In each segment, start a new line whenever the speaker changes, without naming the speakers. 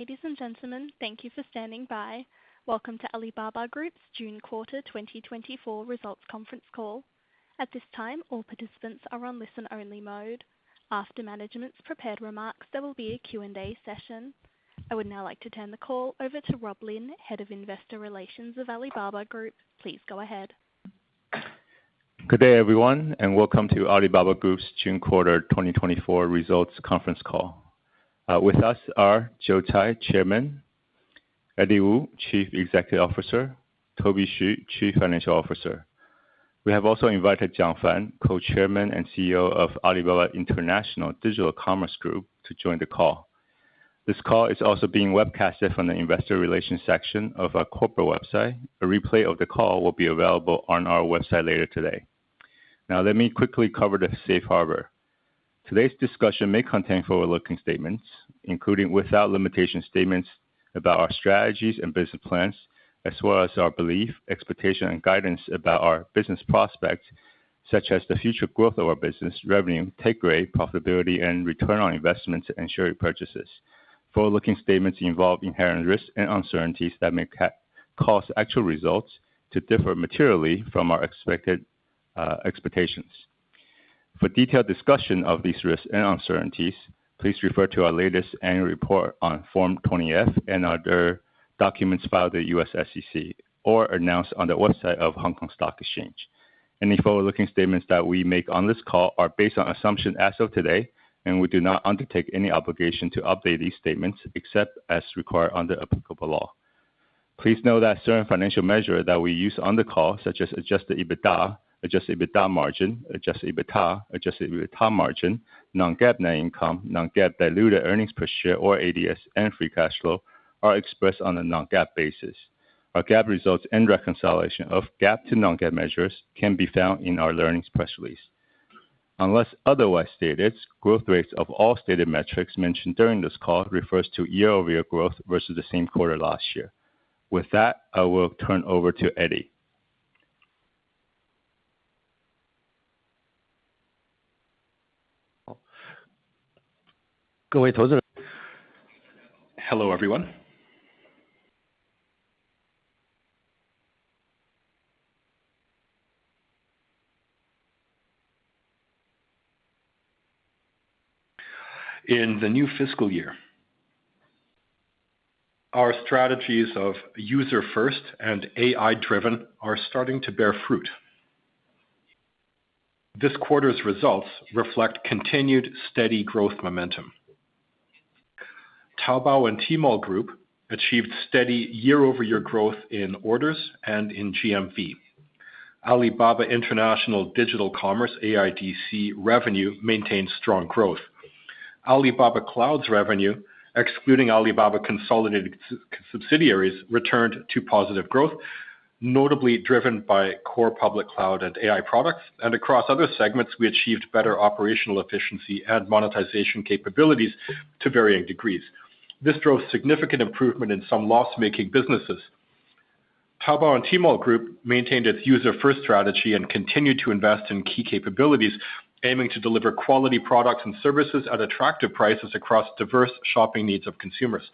Ladies and gentlemen, thank you for standing by. Welcome to Alibaba Group's June quarter 2024 results conference call. At this time, all participants are on listen-only mode. After management's prepared remarks, there will be a Q&A session. I would now like to turn the call over to Rob Lin, Head of Investor Relations of Alibaba Group. Please go ahead.
Good day, everyone, and welcome to Alibaba Group's June quarter 2024 results conference call. With us are Joe Tsai, Chairman; Eddie Wu, Chief Executive Officer; Toby Xu, Chief Financial Officer. We have also invited Jiang Fan, Co-Chairman and CEO of Alibaba International Digital Commerce Group, to join the call. This call is also being webcasted from the Investor Relations section of our corporate website. A replay of the call will be available on our website later today. Now, let me quickly cover the safe harbor. Today's discussion may contain forward-looking statements, including without limitation statements about our strategies and business plans, as well as our belief, expectation, and guidance about our business prospects, such as the future growth of our business, revenue, take rate, profitability, and return on investments and share repurchases. Forward-looking statements involve inherent risks and uncertainties that may cause actual results to differ materially from our expectations. For detailed discussion of these risks and uncertainties, please refer to our latest annual report on Form 20-F and other documents filed with the U.S. SEC or announced on the website of Hong Kong Stock Exchange. Any forward-looking statements that we make on this call are based on assumptions as of today, and we do not undertake any obligation to update these statements except as required under applicable law. Please note that certain financial measures that we use on the call, such as adjusted EBITDA, adjusted EBITDA margin, adjusted EBITDA margin, non-GAAP net income, non-GAAP diluted earnings per share or ADS, and free cash flow, are expressed on a non-GAAP basis. Our GAAP results and reconciliation of GAAP to non-GAAP measures can be found in our earnings press release. Unless otherwise stated, growth rates of all stated metrics mentioned during this call refers to year-over-year growth versus the same quarter last year. With that, I will turn over to Eddie.
Hello, everyone. In the new fiscal year, our strategies of user-first and AI-driven are starting to bear fruit. This quarter's results reflect continued steady growth momentum. Taobao and Tmall Group achieved steady year-over-year growth in orders and in GMV. Alibaba International Digital Commerce, AIDC, revenue maintained strong growth. Alibaba Cloud's revenue, excluding Alibaba consolidated subsidiaries, returned to positive growth, notably driven by core public cloud and AI products, and across other segments, we achieved better operational efficiency and monetization capabilities to varying degrees. This drove significant improvement in some loss-making businesses. Taobao and Tmall Group maintained its user-first strategy and continued to invest in key capabilities, aiming to deliver quality products and services at attractive prices across diverse shopping needs of consumers.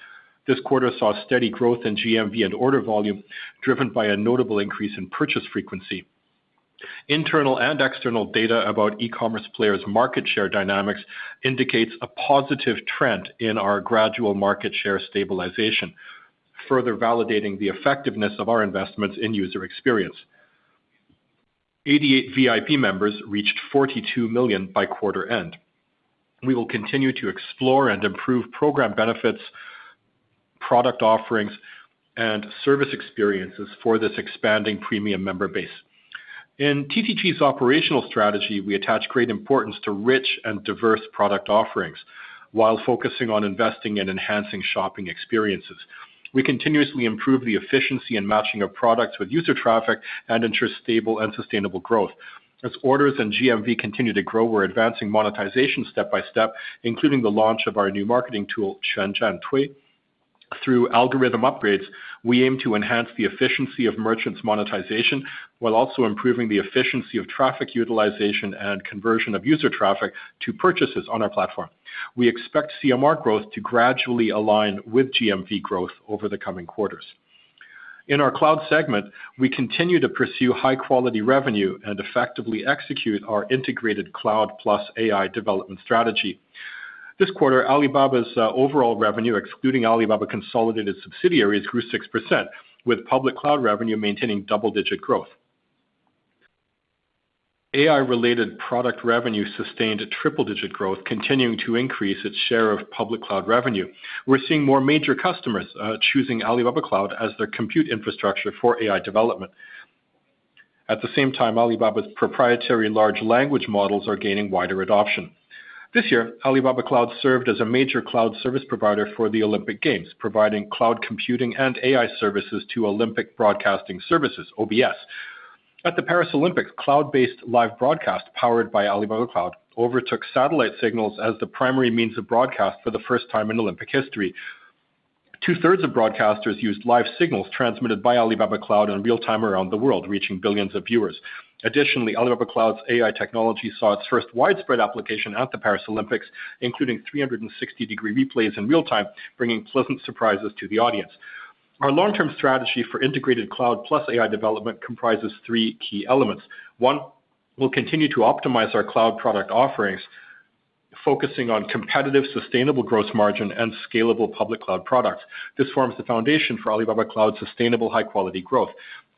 This quarter saw steady growth in GMV and order volume, driven by a notable increase in purchase frequency. Internal and external data about e-commerce players' market share dynamics indicates a positive trend in our gradual market share stabilization, further validating the effectiveness of our investments in user experience. 88 VIP members reached 42 million by quarter end. We will continue to explore and improve program benefits, product offerings, and service experiences for this expanding premium member base. In TTG's operational strategy, we attach great importance to rich and diverse product offerings while focusing on investing in enhancing shopping experiences. We continuously improve the efficiency and matching of products with user traffic and ensure stable and sustainable growth. As orders and GMV continue to grow, we're advancing monetization step by step, including the launch of our new marketing tool, Quanzhan Tui, Through algorithm upgrades, we aim to enhance the efficiency of merchants' monetization while also improving the efficiency of traffic utilization and conversion of user traffic to purchases on our platform. We expect CMR growth to gradually align with GMV growth over the coming quarters. In our cloud segment, we continue to pursue high-quality revenue and effectively execute our integrated cloud plus AI development strategy. This quarter, Alibaba's overall revenue, excluding Alibaba consolidated subsidiaries, grew 6%, with public cloud revenue maintaining double-digit growth. AI-related product revenue sustained triple-digit growth, continuing to increase its share of public cloud revenue. We're seeing more major customers choosing Alibaba Cloud as their compute infrastructure for AI development. At the same time, Alibaba's proprietary large language models are gaining wider adoption. This year, Alibaba Cloud served as a major cloud service provider for the Olympic Games, providing cloud computing and AI services to Olympic Broadcasting Services, OBS. At the Paris Olympics, cloud-based live broadcast powered by Alibaba Cloud overtook satellite signals as the primary means of broadcast for the first time in Olympic history. Two-thirds of broadcasters used live signals transmitted by Alibaba Cloud in real time around the world, reaching billions of viewers. Additionally, Alibaba Cloud's AI technology saw its first widespread application at the Paris Olympics, including 360-degree replays in real time, bringing pleasant surprises to the audience. Our long-term strategy for integrated cloud plus AI development comprises three key elements. One, we'll continue to optimize our cloud product offerings, focusing on competitive, sustainable gross margin and scalable public cloud products. This forms the foundation for Alibaba Cloud's sustainable high-quality growth.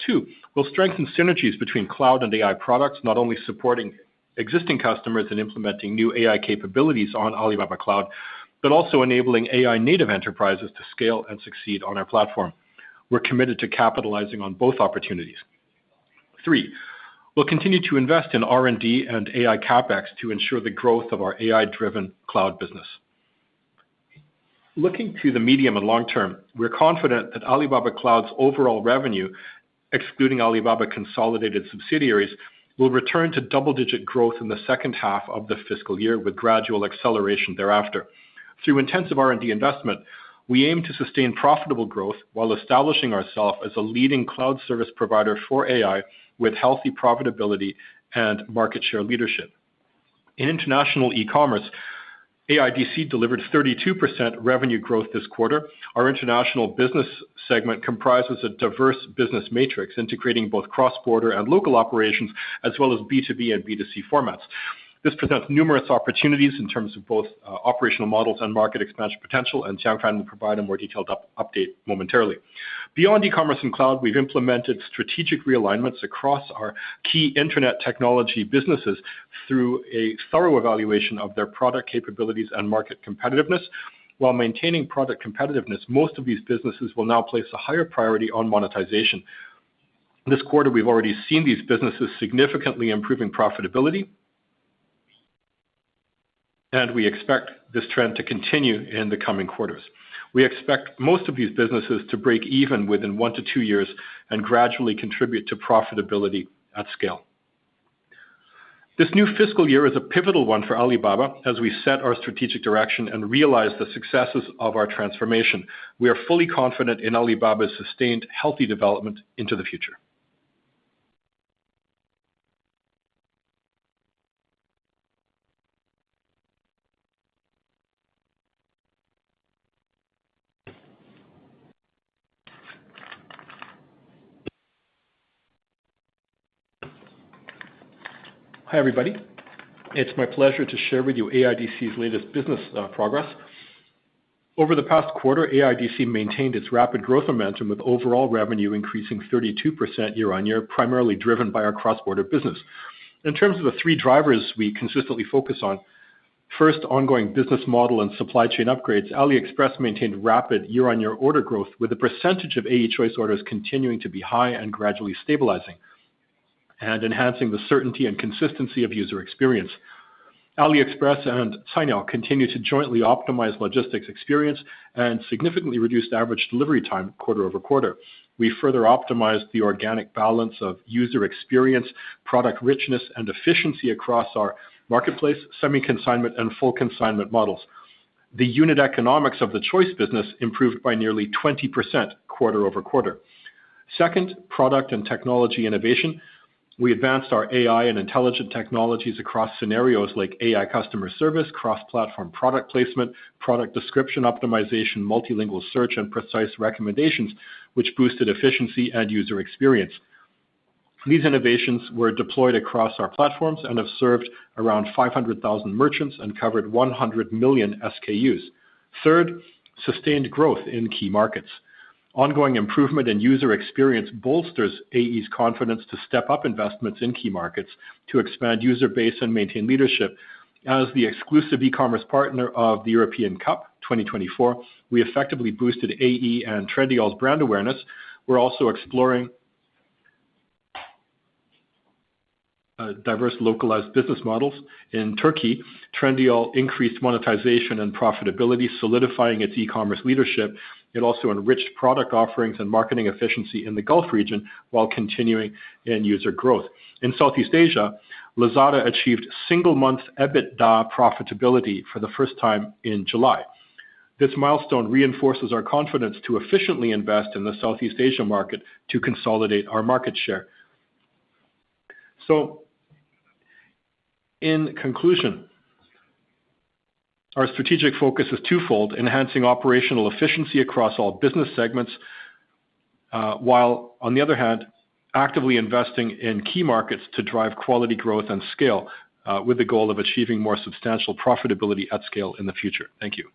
Two, we'll strengthen synergies between cloud and AI products, not only supporting existing customers in implementing new AI capabilities on Alibaba Cloud, but also enabling AI-native enterprises to scale and succeed on our platform. We're committed to capitalizing on both opportunities. Three, we'll continue to invest in R&D and AI CapEx to ensure the growth of our AI-driven cloud business. Looking to the medium and long term, we're confident that Alibaba Cloud's overall revenue, excluding Alibaba consolidated subsidiaries, will return to double-digit growth in the second half of the fiscal year with gradual acceleration thereafter. Through intensive R&D investment, we aim to sustain profitable growth while establishing ourselves as a leading cloud service provider for AI with healthy profitability and market share leadership. In international e-commerce, AIDC delivered 32% revenue growth this quarter. Our international business segment comprises a diverse business matrix, integrating both cross-border and local operations, as well as B2B and B2C formats. This presents numerous opportunities in terms of both operational models and market expansion potential, and Xiangfan will provide a more detailed update momentarily. Beyond e-commerce and cloud, we've implemented strategic realignments across our key internet technology businesses through a thorough evaluation of their product capabilities and market competitiveness. While maintaining product competitiveness, most of these businesses will now place a higher priority on monetization. This quarter, we've already seen these businesses significantly improving profitability, and we expect this trend to continue in the coming quarters. We expect most of these businesses to break even within 1 to 2 years and gradually contribute to profitability at scale. This new fiscal year is a pivotal one for Alibaba as we set our strategic direction and realize the successes of our transformation. We are fully confident in Alibaba's sustained healthy development into the future. Hi, everybody. It's my pleasure to share with you AIDC's latest business progress. Over the past quarter, AIDC maintained its rapid growth momentum with overall revenue increasing 32% year-on-year, primarily driven by our cross-border business. In terms of the three drivers we consistently focus on, first, ongoing business model and supply chain upgrades, AliExpress maintained rapid year-on-year order growth with the percentage of AE Choice orders continuing to be high and gradually stabilizing, and enhancing the certainty and consistency of user experience. AliExpress and Cainiao continue to jointly optimize logistics experience and significantly reduced average delivery time quarter over quarter. We further optimized the organic balance of user experience, product richness, and efficiency across our marketplace, semi-consignment, and full consignment models. the unit economics of the choice business improved by nearly 20% quarter-over-quarter. Second, product and technology innovation. We advanced our AI and intelligent technologies across scenarios like AI customer service, cross-platform product placement, product description optimization, multilingual search, and precise recommendations, which boosted efficiency and user experience. These innovations were deployed across our platforms and have served around 500,000 merchants and covered 100 million SKUs. Third, sustained growth in key markets. Ongoing improvement in user experience bolsters AE's confidence to step up investments in key markets to expand user base and maintain leadership. As the exclusive e-commerce partner of the European Cup 2024, we effectively boosted AE and Trendyol's brand awareness. We're also exploring diverse localized business models. In Turkey, Trendyol increased monetization and profitability, solidifying its e-commerce leadership. It also enriched product offerings and marketing efficiency in the Gulf region while continuing in user growth. In Southeast Asia, Lazada achieved single-month EBITDA profitability for the first time in July. This milestone reinforces our confidence to efficiently invest in the Southeast Asia market to consolidate our market share. So, in conclusion, our strategic focus is twofold: enhancing operational efficiency across all business segments, while, on the other hand, actively investing in key markets to drive quality growth and scale, with the goal of achieving more substantial profitability at scale in the future. Thank you.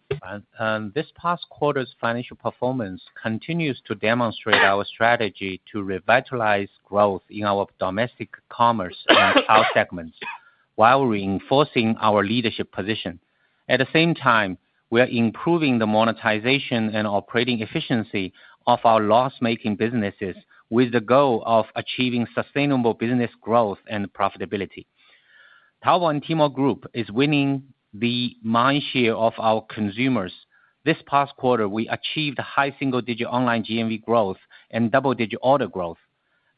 This past quarter's financial performance continues to demonstrate our strategy to revitalize growth in our domestic commerce and cloud segments, while reinforcing our leadership position. At the same time, we are improving the monetization and operating efficiency of our loss-making businesses with the goal of achieving sustainable business growth and profitability. Taobao and Tmall Group is winning the mind share of our consumers. This past quarter, we achieved high single-digit online GMV growth and double-digit order growth.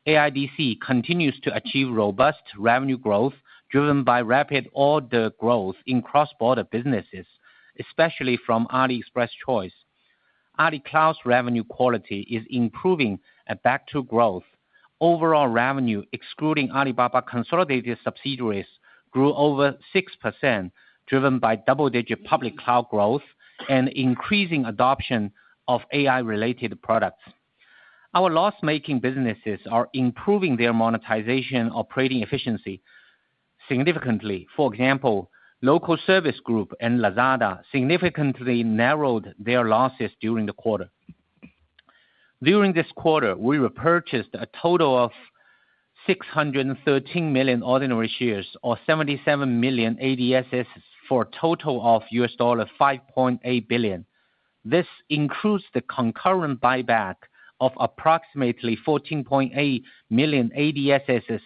AIDC continues to achieve robust revenue growth, driven by rapid order growth in cross-border businesses, especially from AliExpress Choice. Ali Cloud's revenue quality is improving and back to growth. Overall revenue, excluding Alibaba consolidated subsidiaries, grew over 6%, driven by double-digit public cloud growth and increasing adoption of AI-related products. Our loss-making businesses are improving their monetization operating efficiency significantly. For example, Local Service Group and Lazada significantly narrowed their losses during the quarter. During this quarter, we repurchased a total of 613 million ordinary shares, or 77 million ADSs, for a total of $5.8 billion. This includes the concurrent buyback of approximately 14.8 million ADSs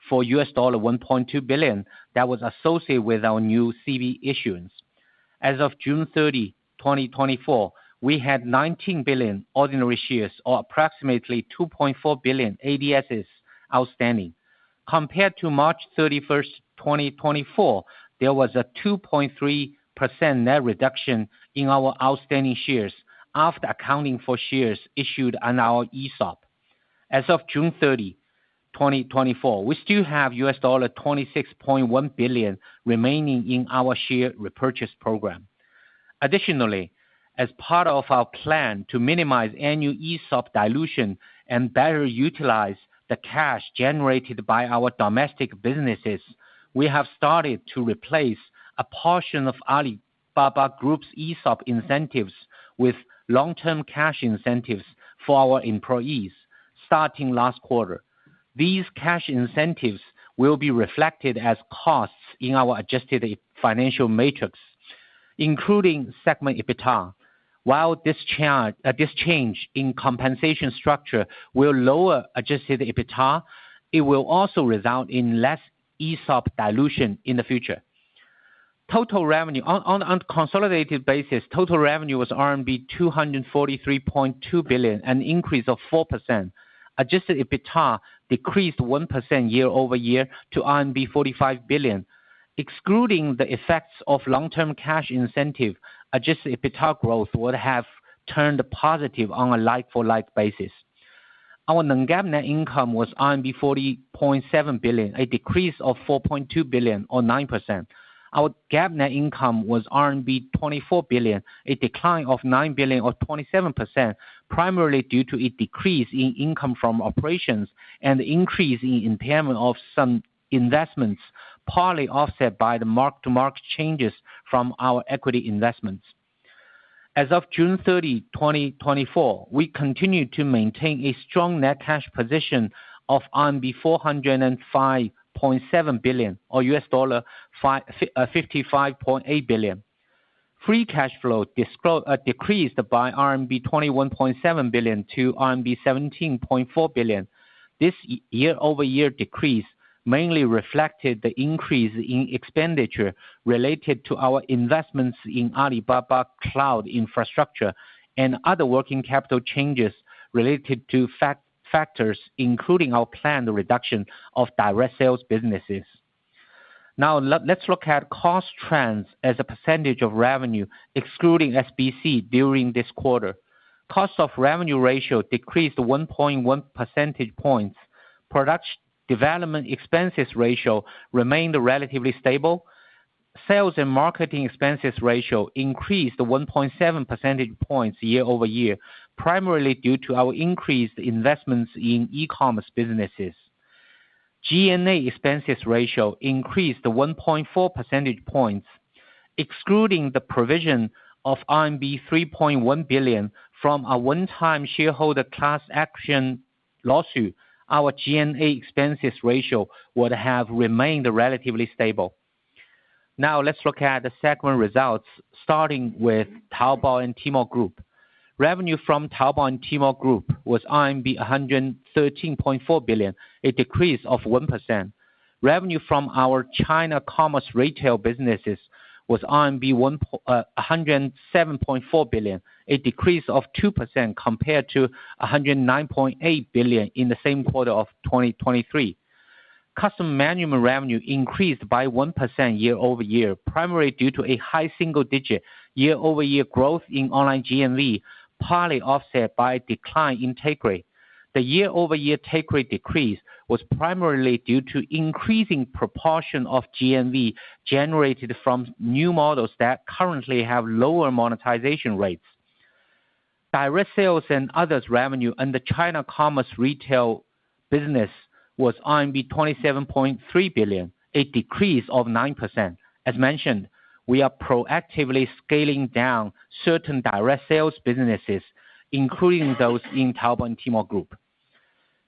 for $1.2 billion that was associated with our new CB issuance. As of June 30, 2024, we had 19 billion ordinary shares, or approximately 2.4 billion ADSs outstanding. Compared to March 31st, 2024, there was a 2.3% net reduction in our outstanding shares after accounting for shares issued on our ESOP. As of June 30, 2024, we still have $26.1 billion remaining in our share repurchase program. Additionally, as part of our plan to minimize annual ESOP dilution and better utilize the cash generated by our domestic businesses, we have started to replace a portion of Alibaba Group's ESOP incentives with long-term cash incentives for our employees, starting last quarter. These cash incentives will be reflected as costs in our adjusted financial matrix, including segment EBITDA. While this change in compensation structure will lower adjusted EBITDA, it will also result in less ESOP dilution in the future. Total revenue on a consolidated basis, total revenue was RMB 243.2 billion, an increase of 4%. Adjusted EBITDA decreased 1% year-over-year to RMB 45 billion. Excluding the effects of long-term cash incentive, adjusted EBITDA growth would have turned positive on a like-for-like basis. Our non-GAAP net income was RMB 40.7 billion, a decrease of 4.2 billion or 9%. Our GAAP net income was RMB 24 billion, a decline of 9 billion or 27%, primarily due to a decrease in income from operations and increase in impairment of some investments, partly offset by the mark-to-market changes from our equity investments. As of June 30, 2024, we continue to maintain a strong net cash position of RMB 405.7 billion or $55.8 billion. Free cash flow decreased by RMB 21.7 billion to RMB 17.4 billion. This year-over-year decrease mainly reflected the increase in expenditure related to our investments in Alibaba Cloud infrastructure and other working capital changes related to factors including our planned reduction of direct sales businesses. Now let's look at cost trends as a percentage of revenue excluding SBC during this quarter. Cost of revenue ratio decreased 1.1 percentage points. Product development expenses ratio remained relatively stable. Sales and marketing expenses ratio increased 1.7 percentage points year-over-year, primarily due to our increased investments in e-commerce businesses. G&A expenses ratio increased 1.4 percentage points. Excluding the provision of RMB 3.1 billion from a one-time shareholder class action lawsuit, our G&A expenses ratio would have remained relatively stable. Now let's look at the segment results, starting with Taobao and Tmall Group. Revenue from Taobao and Tmall Group was RMB 113.4 billion, a decrease of 1%. Revenue from our China commerce retail businesses was RMB 107.4 billion, a decrease of 2% compared to 109.8 billion in the same quarter of 2023. Customer management revenue increased by 1% year-over-year, primarily due to a high single-digit year-over-year growth in online GMV, partly offset by a decline in take rate. The year-over-year take rate decrease was primarily due to increasing proportion of GMV generated from new models that currently have lower monetization rates. Direct sales and others revenue under China commerce retail business was RMB 27.3 billion, a decrease of 9%. As mentioned, we are proactively scaling down certain direct sales businesses, including those in Taobao and Tmall Group.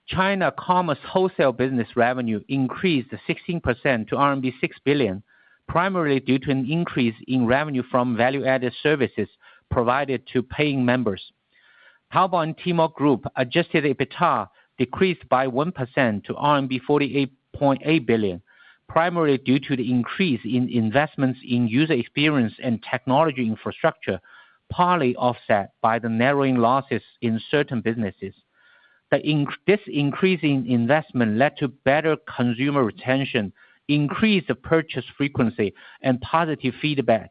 China commerce wholesale business revenue increased 16% to RMB 6 billion, primarily due to an increase in revenue from value-added services provided to paying members. Taobao and Tmall Group adjusted EBITDA decreased by 1% to RMB 48.8 billion, primarily due to the increase in investments in user experience and technology infrastructure, partly offset by the narrowing losses in certain businesses. This increase in investment led to better consumer retention, increased purchase frequency, and positive feedback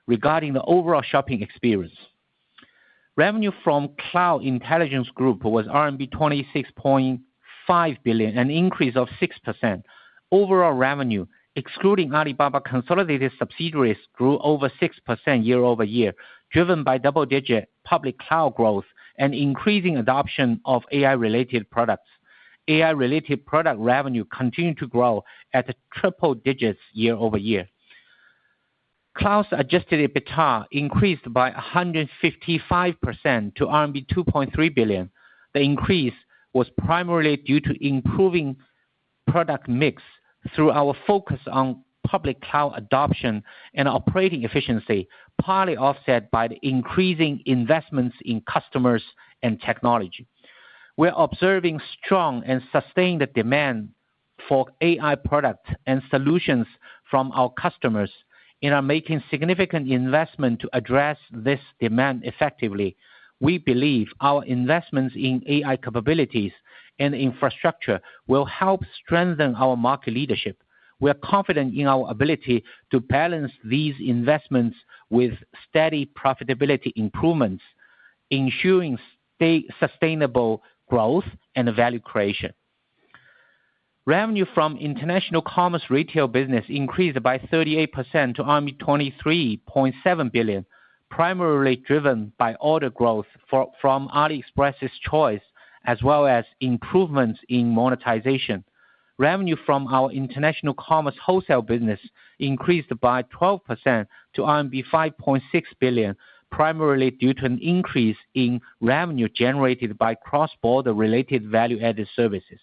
regarding the overall shopping experience. Revenue from Cloud Intelligence Group was RMB 26.5 billion, an increase of 6%. Overall revenue, excluding Alibaba consolidated subsidiaries, grew over 6% year-over-year, driven by double-digit public cloud growth and increasing adoption of AI-related products. AI-related product revenue continued to grow at triple digits year-over-year. Cloud's adjusted EBITDA increased by 155% to RMB 2.3 billion. The increase was primarily due to improving product mix through our focus on public cloud adoption and operating efficiency, partly offset by the increasing investments in customers and technology. We're observing strong and sustained demand for AI products and solutions from our customers and are making significant investment to address this demand effectively. We believe our investments in AI capabilities and infrastructure will help strengthen our market leadership. We are confident in our ability to balance these investments with steady profitability improvements, ensuring sustainable growth and value creation. Revenue from international commerce retail business increased by 38% to RMB 23.7 billion, primarily driven by order growth from AliExpress's choice, as well as improvements in monetization. Revenue from our international commerce wholesale business increased by 12% to RMB 5.6 billion, primarily due to an increase in revenue generated by cross-border related value-added services.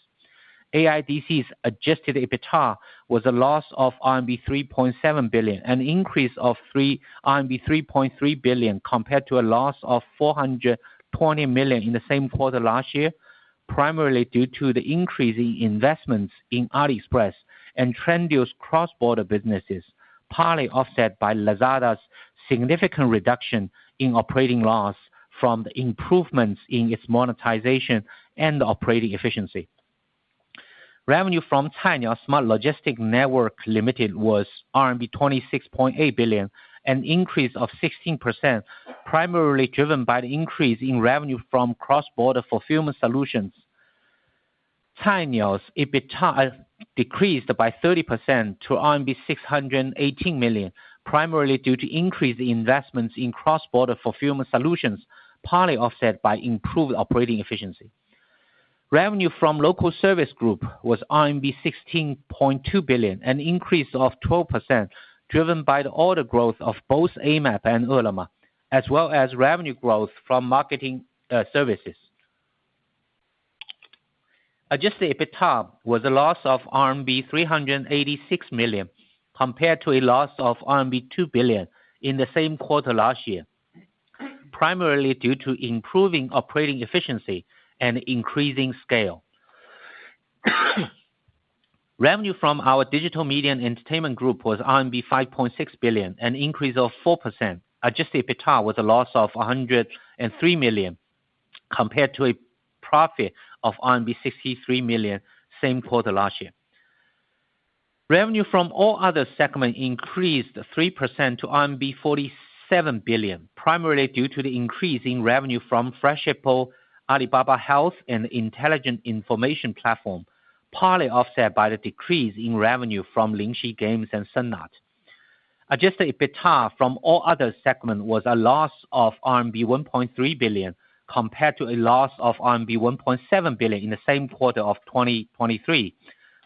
AIDC's adjusted EBITDA was a loss of RMB 3.7 billion, an increase of RMB 3.3 billion compared to a loss of 420 million in the same quarter last year, primarily due to the increase in investments in AliExpress and Trendyol's cross-border businesses, partly offset by Lazada's significant reduction in operating loss from the improvements in its monetization and operating efficiency. Revenue from Cainiao Smart Logistics Network Limited was RMB 26.8 billion, an increase of 16%, primarily driven by the increase in revenue from cross-border fulfillment solutions. Cainiao's EBITDA decreased by 30% to RMB 618 million, primarily due to increased investments in cross-border fulfillment solutions, partly offset by improved operating efficiency. Revenue from local service group was RMB 16.2 billion, an increase of 12%, driven by the order growth of both AMAP and Ele.me, as well as revenue growth from marketing services. Adjusted EBITDA was a loss of RMB 386 million, compared to a loss of RMB 2 billion in the same quarter last year, primarily due to improving operating efficiency and increasing scale. Revenue from our digital media and entertainment group was RMB 5.6 billion, an increase of 4%. Adjusted EBITDA was a loss of 103 million, compared to a profit of RMB 63 million same quarter last year. Revenue from all other segments increased 3% to RMB 47 billion, primarily due to the increase in revenue from Freshippo, Alibaba Health, and Intelligent Information Platform, partly offset by the decrease in revenue from Lingxi Games and Sun Art. Adjusted EBITDA from all other segments was a loss of RMB 1.3 billion, compared to a loss of RMB 1.7 billion in the same quarter of 2023,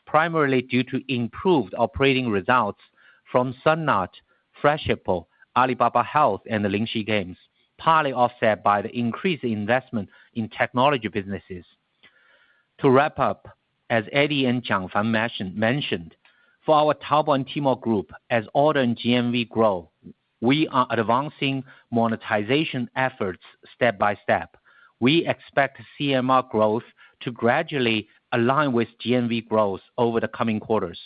primarily due to improved operating results from Sun Art, Freshippo, Alibaba Health, and the Lingxi Games, partly offset by the increased investment in technology businesses. To wrap up, as Eddie and Jiangfan mentioned, for our Taobao and Tmall group, as order and GMV grow, we are advancing monetization efforts step by step. We expect CMR growth to gradually align with GMV growth over the coming quarters.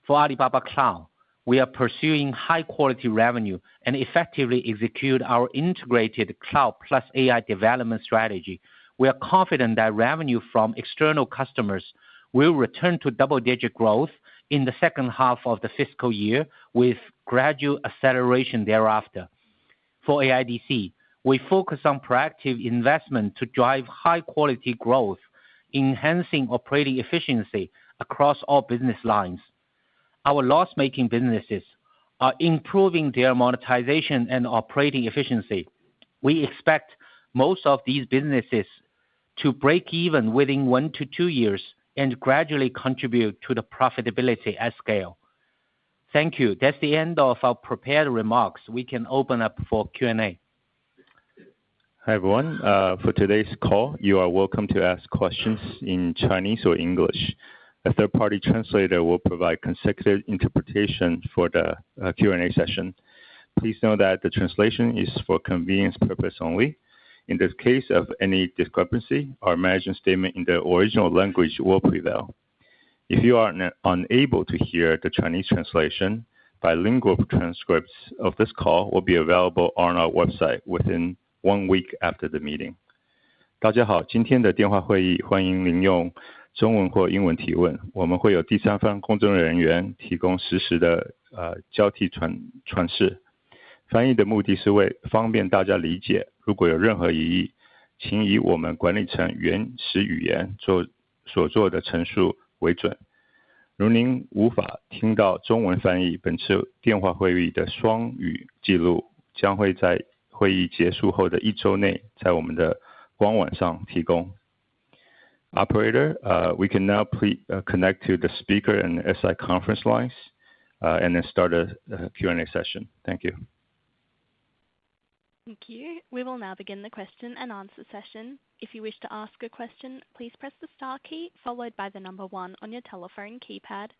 For Alibaba Cloud, we are pursuing high-quality revenue and effectively execute our integrated cloud plus AI development strategy. We are confident that revenue from external customers will return to double-digit growth in the second half of the fiscal year, with gradual acceleration thereafter. For AIDC, we focus on proactive investment to drive high-quality growth, enhancing operating efficiency across all business lines. Our loss-making businesses are improving their monetization and operating efficiency. We expect most of these businesses to break even within 1 to 2 years and gradually contribute to the profitability at scale. Thank you. That's the end of our prepared remarks. We can open up for Q&A.
Hi everyone. For today's call, you are welcome to ask questions in Chinese or English. A third-party translator will provide consecutive interpretation for the Q&A session. Please know that the translation is for convenience purpose only. In the case of any discrepancy, our management statement in the original language will prevail. If you are unable to hear the Chinese translation, bilingual transcripts of this call will be available on our website within 1 week after the meeting. 大家好，今天的电话会议欢迎您用中文或英文提问，我们会有第三方公证人员提供实时的交替传释。翻译的目的是为方便大家理解，如果有任何疑义，请以我们管理层原始语言所做的陈述为准。如您无法听到中文翻译，本次电话会议的双语记录将会在会议结束后的1周内在我们的官网上提供。Operator, we can now connect to the speaker and SI conference lines and then start a Q&A session. Thank you.
Thank you. We will now begin the question and answer session. If you wish to ask a question, please press the star key followed by the number 1 on your telephone keypad.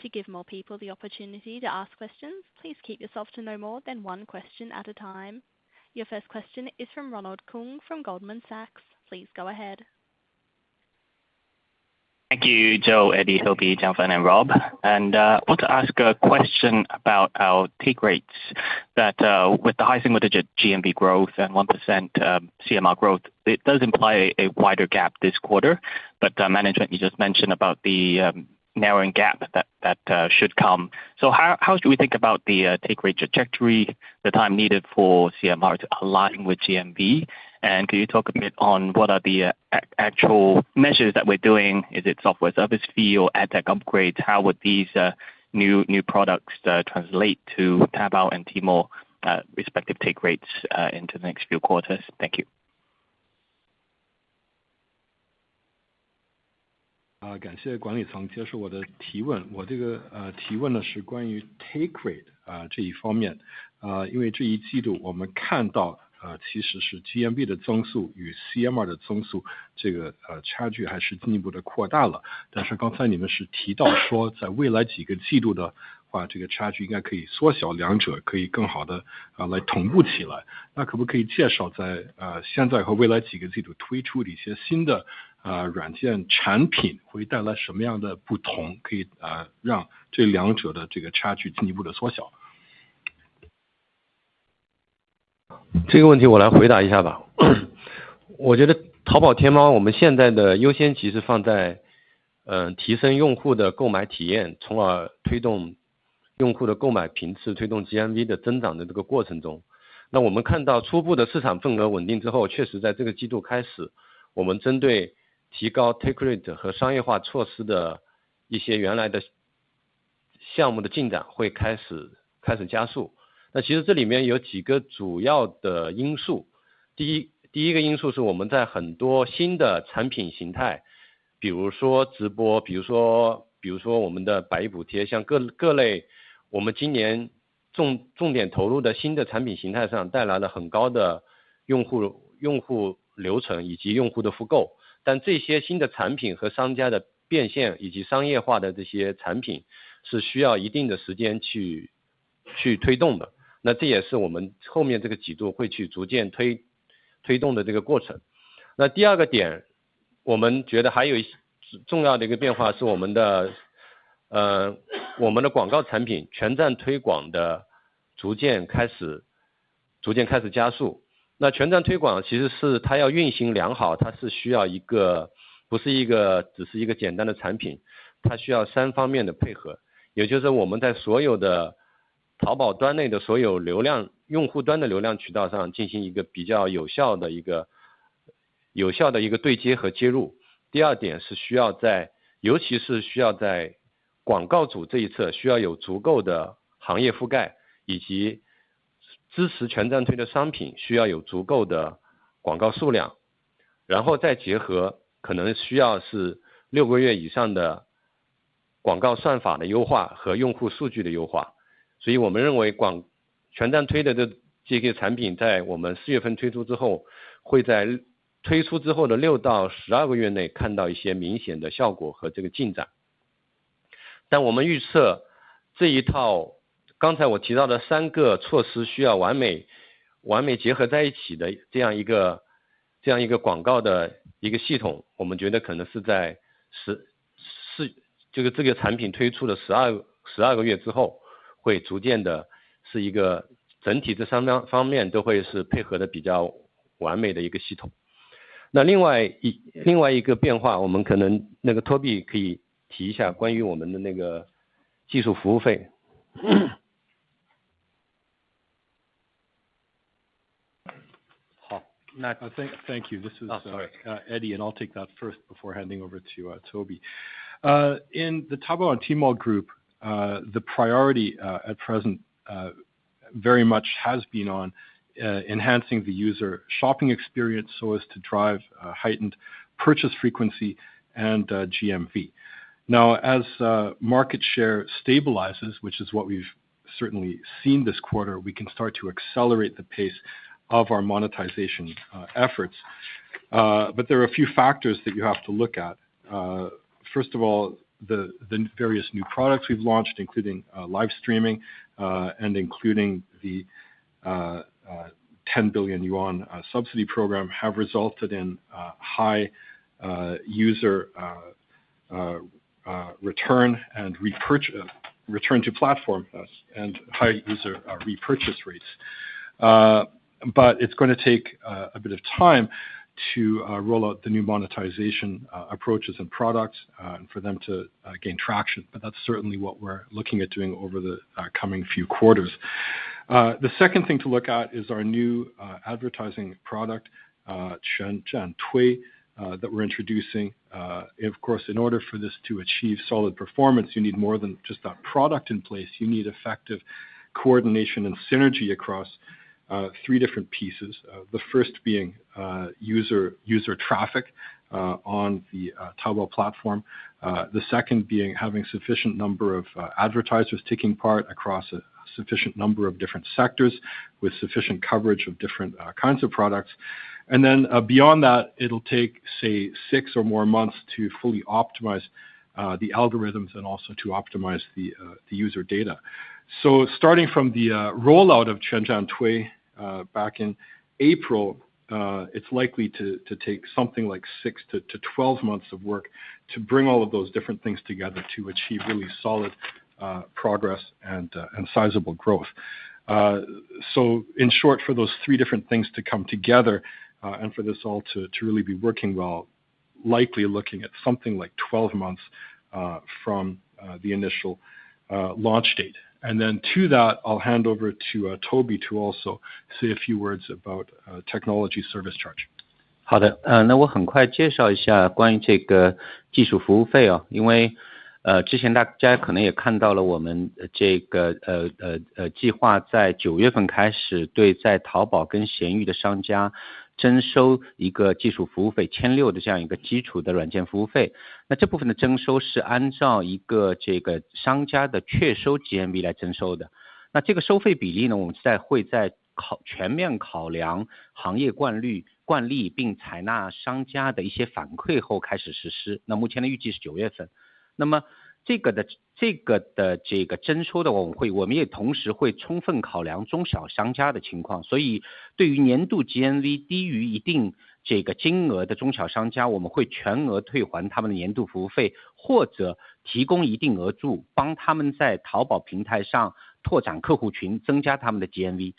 To give more people the opportunity to ask questions, please keep yourself to no more than 1 question at a time. Your first question is from Ronald Keung from Goldman Sachs. Please go ahead.
Thank you, Joe, Eddie, Toby, Jonathan, and Rob. And I want to ask a question about our take rates that with the high single-digit GMV growth and 1% CMR growth, it does imply a wider gap this quarter. But management, you just mentioned about the narrowing gap that should come. So how should we think about the take rate trajectory, the time needed for CMR to align with GMV? And could you talk a bit on what are the actual measures that we're doing? Is it software service fee or ad tech upgrades? How would these new products translate to Taobao and Tmall respective take rates into the next few quarters? Thank you.
感谢管理层接受我的提问。我这个提问呢是关于 take rate 这一方面。因为这一季度我们看到其实是 GMV 的增速与 CMR 的增速这个差距还是进一步的扩大了。但是刚才你们是提到说在未来几个季度的话，这个差距应该可以缩小，两者可以更好的来同步起来。那可不可以介绍在现在和未来几个季度推出的一些新的软件产品会带来什么样的不同，可以让这两者的这个差距进一步的缩小？
这个问题我来回答一下吧。我觉得淘宝天猫我们现在的优先级是放在提升用户的购买体验，从而推动用户的购买频次，推动 GMV 的增长的这个过程中。那我们看到初步的市场份额稳定之后，确实在这个季度开始，我们针对提高 take rate 和商业化措施的一些原来的项目的进展会开始加速。那其实这里面有几个主要的因素。第一个因素是我们在很多新的产品形态，比如说直播，比如说我们的百亿补贴，像各类我们今年重点投入的新的产品形态上带来了很高的用户流程以及用户的复购。但这些新的产品和商家的变现以及商业化的这些产品是需要一定的时间去推动的。那这也是我们后面这个季度会去逐渐推动的这个过程。那第二个点，我们觉得还有重要的一个变化是我们的广告产品全站推广的逐渐开始加速。那全站推广其实是它要运行良好，它是需要不是只是一个简单的产品，它需要3方面的配合。也就是我们在所有的淘宝端内的所有用户端的流量渠道上进行一个比较有效的一个对接和接入。第二点是尤其是需要在广告主这一侧需要有足够的行业覆盖，以及支持全站推的商品需要有足够的广告数量，然后再结合可能需要是6个月以上的广告算法的优化和用户数据的优化。所以我们认为全站推的这些产品在我们4月份推出之后，会在推出之后的6到12个月内看到一些明显的效果和这个进展。但我们预测这一套刚才我提到的3个措施需要完美结合在一起的这样一个广告的一个系统，我们觉得可能是在这个产品推出的12个月之后，会逐渐的是一个整体这3方面都会是配合的比较完美的一个系统。那另外一个变化，我们可能那个 Toby 可以提一下关于我们的那个技术服务费。
好，那
Thank you. This is
sorry.
Eddie, and I'll take that first before handing over to Toby. In the Taobao and Tmall group, the priority at present very much has been on enhancing the user shopping experience so as to drive heightened purchase frequency and GMV. Now, as market share stabilizes, which is what we've certainly seen this quarter, we can start to accelerate the pace of our monetization efforts. But there are a few factors that you have to look at. First of all, the various new products we've launched, including live streaming and including the 10 billion yuan subsidy program, have resulted in high user return and return to platform and high user repurchase rates. But it's going to take a bit of time to roll out the new monetization approaches and products and for them to gain traction. But that's certainly what we're looking at doing over the coming few quarters. The second thing to look at is our new advertising product, Quanzhan Tui, that we're introducing. Of course, in order for this to achieve solid performance, you need more than just that product in place. You need effective coordination and synergy across three different pieces. The first being user traffic on the Taobao platform. The second being having sufficient number of advertisers taking part across a sufficient number of different sectors with sufficient coverage of different kinds of products. And then beyond that, it'll take, say, 6 or more months to fully optimize the algorithms and also to optimize the user data. So starting from the rollout of Quanzhan Tui back in April, it's likely to take something like 6 to 12 months of work to bring all of those different things together to achieve really solid progress and sizable growth. So in short, for those three different things to come together and for this all to really be working well, likely looking at something like 12 months from the initial launch date. And then to that, I'll hand over to Toby to also say a few words about technology service charge.
好的，那我很快介绍一下关于这个技术服务费哦，因为之前大家可能也看到了我们这个计划在9月份开始对在淘宝跟闲鱼的商家征收一个技术服务费1600的这样一个基础的软件服务费。那这部分的征收是按照一个这个商家的确收 GMV 来征收的。那这个收费比例呢，我们会在全面考量行业惯例并采纳商家的一些反馈后开始实施。那目前的预计是9月份。那么这个征收的我们也同时会充分考量中小商家的情况，所以对于年度 GMV 低于一定这个金额的中小商家，我们会全额退还他们的年度服务费，或者提供一定额度，帮他们在淘宝平台上拓展客户群，增加他们的 GMV。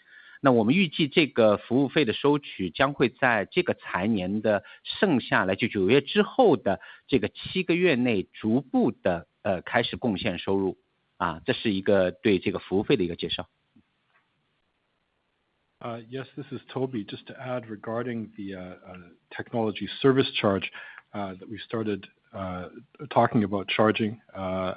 那我们预计这个服务费的收取将会在这个财年的剩下来，就9月之后的这个7个月内逐步的开始贡献收入啊，这是一个对这个服务费的一个介绍。
Yes, this is Toby. Just to add regarding the technology service charge that we started talking about charging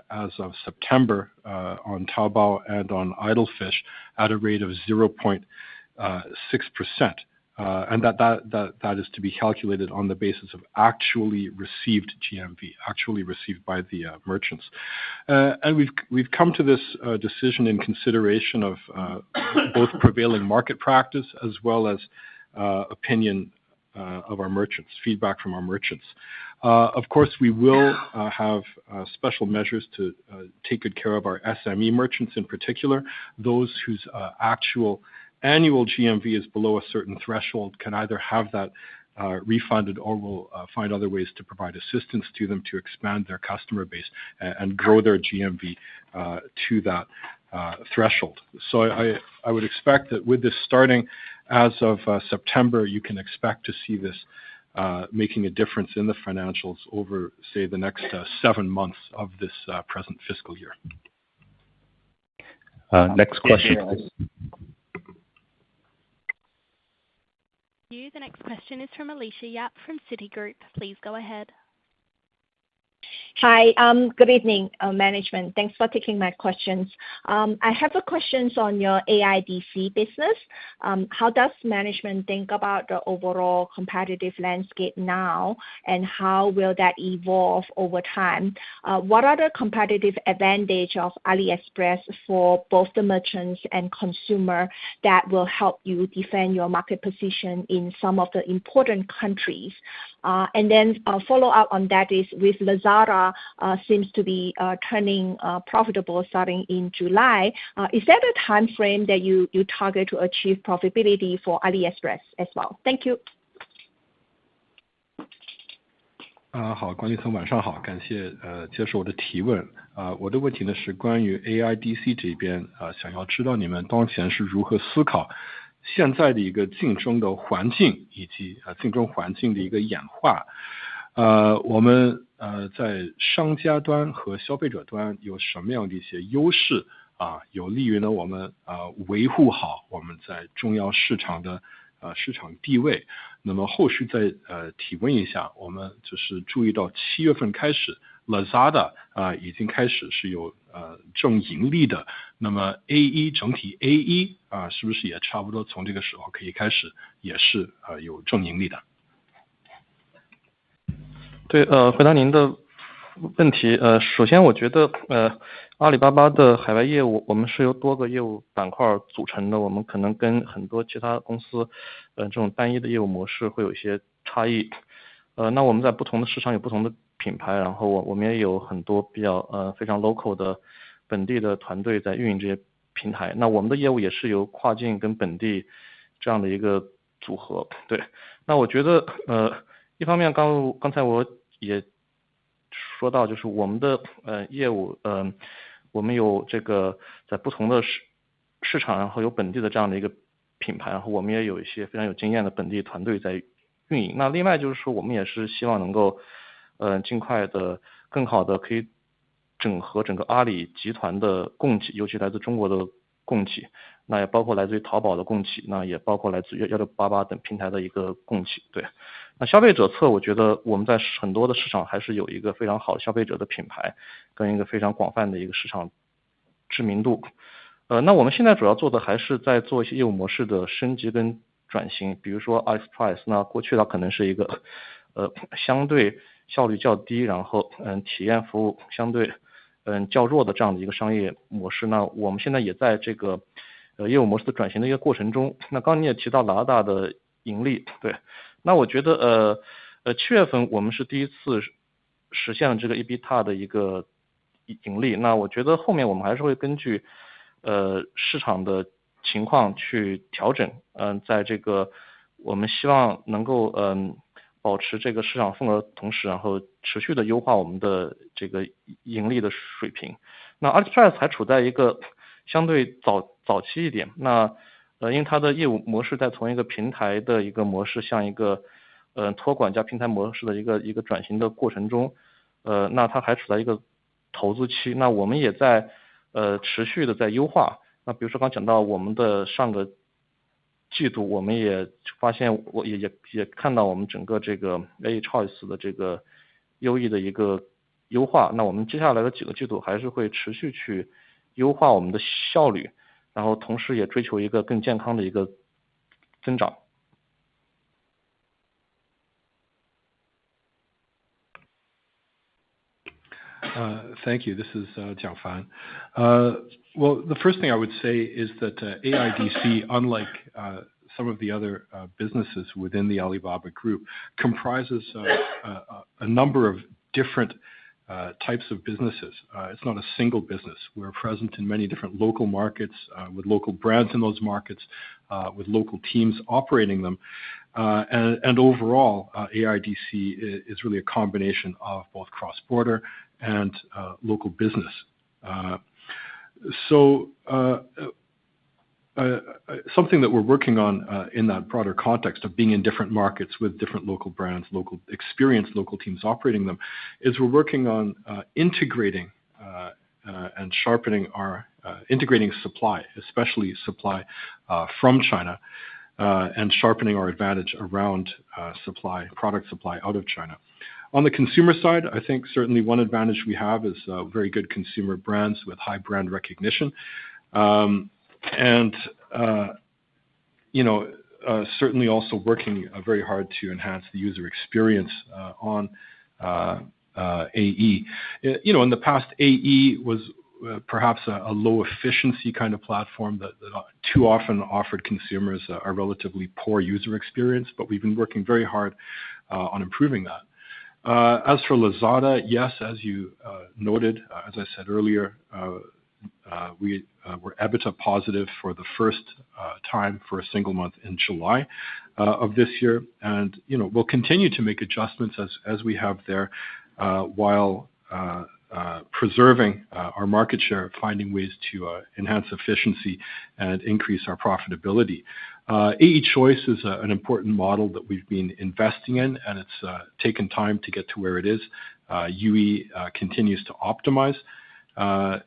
as of September on Taobao and on Idlefish at a rate of 0.6%. And that is to be calculated on the basis of actually received GMV, actually received by the merchants. And we've come to this decision in consideration of both prevailing market practice as well as opinion of our merchants, feedback from our merchants. Of course, we will have special measures to take good care of our SME merchants in particular, those whose actual annual GMV is below a certain threshold can either have that refunded or will find other ways to provide assistance to them to expand their customer base and grow their GMV to that threshold. So I would expect that with this starting as of September, you can expect to see this making a difference in the financials over, say, the next 7 months of this present fiscal year.
Next question, please.
The next question is from Alicia Yap from Citigroup. Please go ahead.
Hi, good evening, management. Thanks for taking my questions. I have a questions on your AIDC business. How does management think about the overall competitive landscape now, and how will that evolve over time? What are the competitive advantage of AliExpress for both the merchants and consumer that will help you defend your market position in some of the important countries? And then a follow-up on that is with Lazada seems to be turning profitable starting in July. Is that a time frame that you target to achieve profitability for AliExpress as well? Thank you.
好， 管理层晚上 好， 感谢接受我的提问。我的问题呢是关于 AIDC 这边， 想要知道你们当前是如何思考现在的一个竞争的环境，以及竞争环境的一个演化。我们在商家端和消费者端有什么样的一些优势，有利于呢我们维护好我们在中央市场的市场地位。那么后续再提问一下，我们就是注意到7月份开始 Lazada 已经开始是有正盈利的，那么 A1 整体 A1 是不是也差不多从这个时候可以开始也是有正盈利的？
对，回答您的问题，首先我觉得阿里巴巴的海外业务我们是由多个业务板块组成的，我们可能跟很多其他公司这种单一的业务模式会有一些差异。那我们在不同的市场有不同的品牌，然后我们也有很多比较非常 local 的本地的团队在运营这些平台，那我们的业务也是由跨境跟本地这样的一个组合。对，那我觉得一方面刚才我也说到，就是我们的业务我们有这个在不同的市场，然后有本地的这样的一个品牌，然后我们也有一些非常有经验的本地团队在运营。那另外就是说我们也是希望能够尽快的更好的可以整合整个阿里集团的供给，尤其来自中国的供给，那也包括来自于淘宝的供给，那也包括来自于1688等平台的一个供给。对，那消费者侧我觉得我们在很多的市场还是有一个非常好的消费者的品牌跟一个非常广泛的一个市场知名度。那我们现在主要做的还是在做一些业务模式的升级跟转型，比如说 AliExpress， 那过去它可能是一个相对效率较低，然后体验服务相对较弱的这样的一个商业模式。那我们现在也在这个业务模式的转型的一个过程中。那刚刚你也提到Lazada的盈利，对，那我觉得7月份我们是第一次实现了这个 EBITDA 的一个盈利，那我觉得后面我们还是会根据市场的情况去调整。在这个我们希望能够保持这个市场份额的同时，然后持续的优化我们的这个盈利的水平。那 AliExpress 还处在一个相对早期一点，那因为它的业务模式在从一个平台的一个模式向一个托管加平台模式的一个转型的过程中，那它还处在一个投资期，那我们也在持续的在优化。那比如说刚讲到我们的上个季度，我们也发现也看到我们整个这个 A Choice 的这个优异的一个优化，那我们接下来的几个季度还是会持续去优化我们的效率，然后同时也追求一个更健康的一个增长。
Thank you. This is Jiang Fan. Well, the first thing I would say is that AIDC, unlike some of the other businesses within the Alibaba Group, comprises a number of different types of businesses. It's not a single business. We're present in many different local markets with local brands in those markets, with local teams operating them. And overall, AIDC is really a combination of both cross-border and local business. So something that we're working on in that broader context of being in different markets with different local brands, local experienced local teams operating them, is we're working on integrating and sharpening our integrating supply, especially supply from China, and sharpening our advantage around supply, product supply out of China. On the consumer side, I think certainly one advantage we have is very good consumer brands with high brand recognition. Certainly also working very hard to enhance the user experience on AE. In the past, AE was perhaps a low efficiency kind of platform that too often offered consumers a relatively poor user experience, but we've been working very hard on improving that. As for Lazada, yes, as you noted, as I said earlier, we were EBITDA positive for the first time for a single month in July of this year. And, we'll continue to make adjustments as we have there, while preserving our market share, finding ways to enhance efficiency and increase our profitability. AE Choice is an important model that we've been investing in, and it's taken time to get to where it is. UE continues to optimize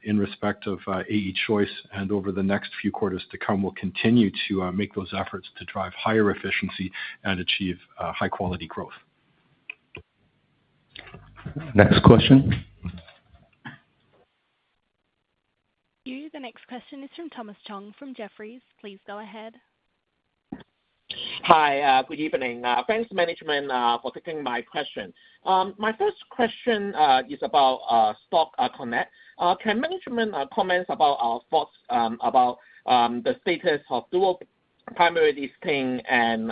in respect of AE Choice, and over the next few quarters to come, we'll continue to make those efforts to drive higher efficiency and achieve high quality growth.
Next question.
The next question is from Thomas Chong from Jefferies. Please go ahead.
Hi, good evening. Thanks management for taking my question. My first question is about Stock Connect. Can management comment about our thoughts about the status of dual primary listing and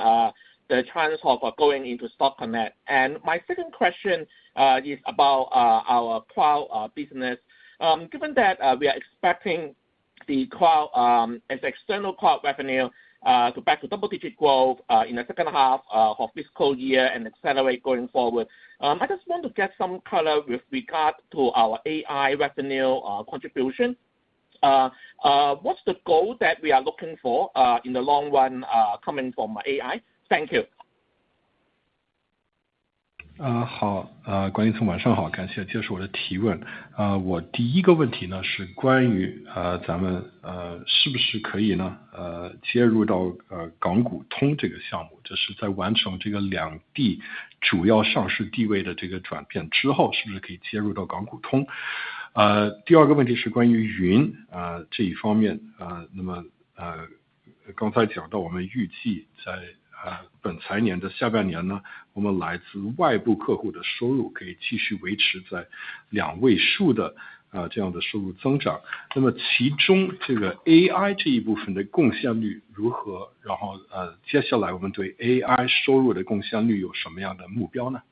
the chance of going into Stock Connect? And my second question is about our cloud business. Given that we are expecting the cloud as external cloud revenue to back to double-digit growth in the second half of fiscal year and accelerate going forward. I just want to get some color with regard to our AI revenue contribution. What's the goal that we are looking for in the long run coming from AI? Thank you.
好，管理层晚上好，感谢接受我的提问。我第一个问题呢是关于咱们是不是可以呢接入到港股通这个项目，这是在完成这个两地主要上市地位的这个转变之后，是不是可以接入到港股通？第二个问题是关于云这一方面，那么刚才讲到我们预计在本财年的下半年呢，我们来自外部客户的收入可以继续维持在2位数的这样的收入增长。那么其中这个 AI 这一部分的贡献率如何？然后接下来我们对 AI 收入的贡献率有什么样的目标呢？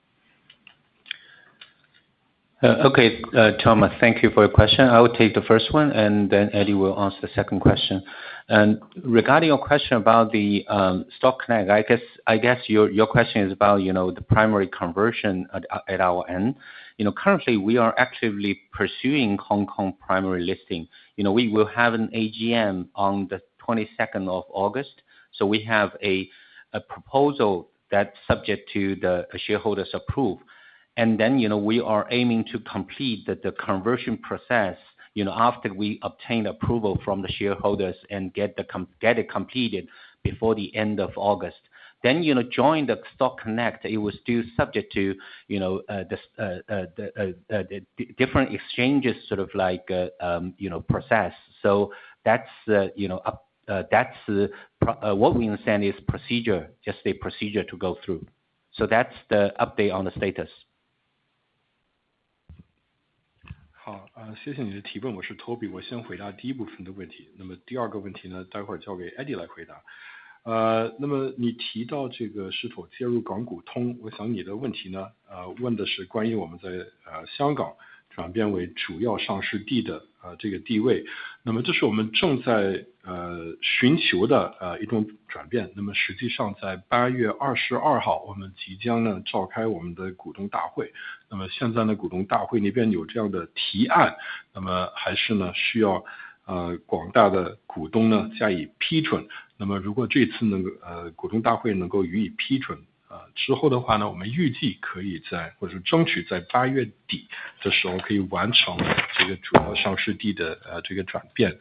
Okay, Thomas, thank you for your question. I will take the first one, and then Eddie will answer the second question. And regarding your question about the Stock Connect, I guess your question is about the primary conversion at our end. Currently we are actively pursuing Hong Kong primary listing. We will have an AGM on the 22nd of August, so we have a proposal that's subject to the shareholders approve. And then, we are aiming to complete the conversion process, after we obtain approval from the shareholders and get it completed before the end of August. Then, join the Stock Connect, it was still subject to, the different exchanges sort of like, process. So that's, what we understand is procedure, just a procedure to go through. So that's the update on the status.
好，谢谢你的提问，我是 Toby， 我先回答第一部分的问题，那么第二个问题呢，待会儿交给 Eddie 来回答。那么你提到这个是否接入港股通，我想你的问题呢，问的是关于我们在香港转变为主要上市地的这个地位，那么这是我们正在寻求的一种转变。那么实际上在8月22号，我们即将呢召开我们的股东大会。那么现在呢，股东大会那边有这样的提案，那么还是呢需要广大的股东呢加以批准。那么如果这次股东大会能够予以批准之后的话呢，我们预计可以或者争取在8月底的时候可以完成这个主要上市地的这个转变。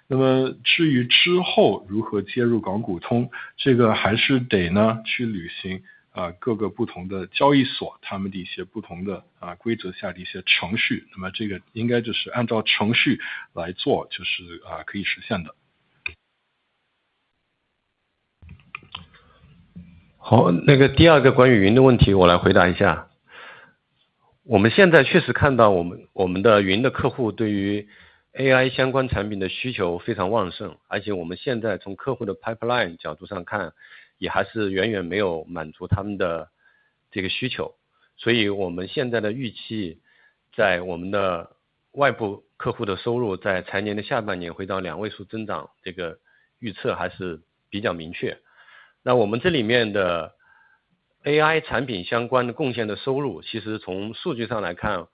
那么至于之后如何接入港股通，这个还是得呢去履行各个不同的交易所他们的一些不同的规则下的一些程序。那么这个应该就是按照程序来做，就是可以实现的。
好，那个第二个关于云的问题我来回答一下。我们现在确实看到我们的云的客户对于 AI 相关产品的需求非常旺盛，而且我们现在从客户的 pipeline 角度上看，也还是远远没有满足他们的这个需求。所以我们现在的预期，在我们的外部客户的收入在财年的下半年回到2位数增长，这个预测还是比较明确。那我们这里面的 AI 产品相关的贡献的收入，其实从数据上来看，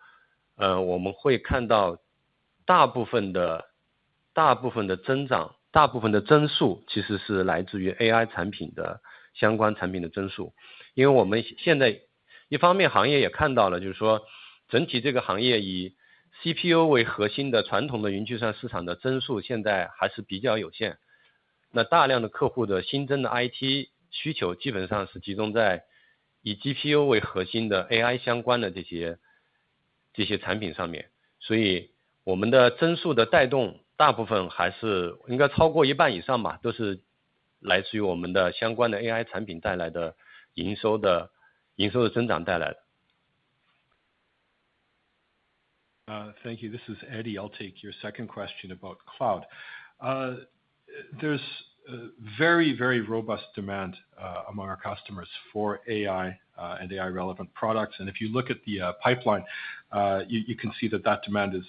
我们会看到大部分的增长，大部分的增速其实是来自于 AI 产品的相关产品的增速。因为我们现在一方面行业也看到了，就是说整体这个行业以 CPU 为核心的传统的云计算市场的增速现在还是比较有限。那大量的客户的新增的 IT 需求基本上是集中在以 GPU 为核心的 AI 相关的这些产品上面，所以我们的增速的带动大部分还是应该超过一半以上吧，都是来自于我们的相关的 AI 产品带来的营收的增长带来的。
Thank you. This is Eddie. I'll take your second question about cloud. There's very, very robust demand among our customers for AI and AI relevant products. And if you look at the pipeline, you can see that demand is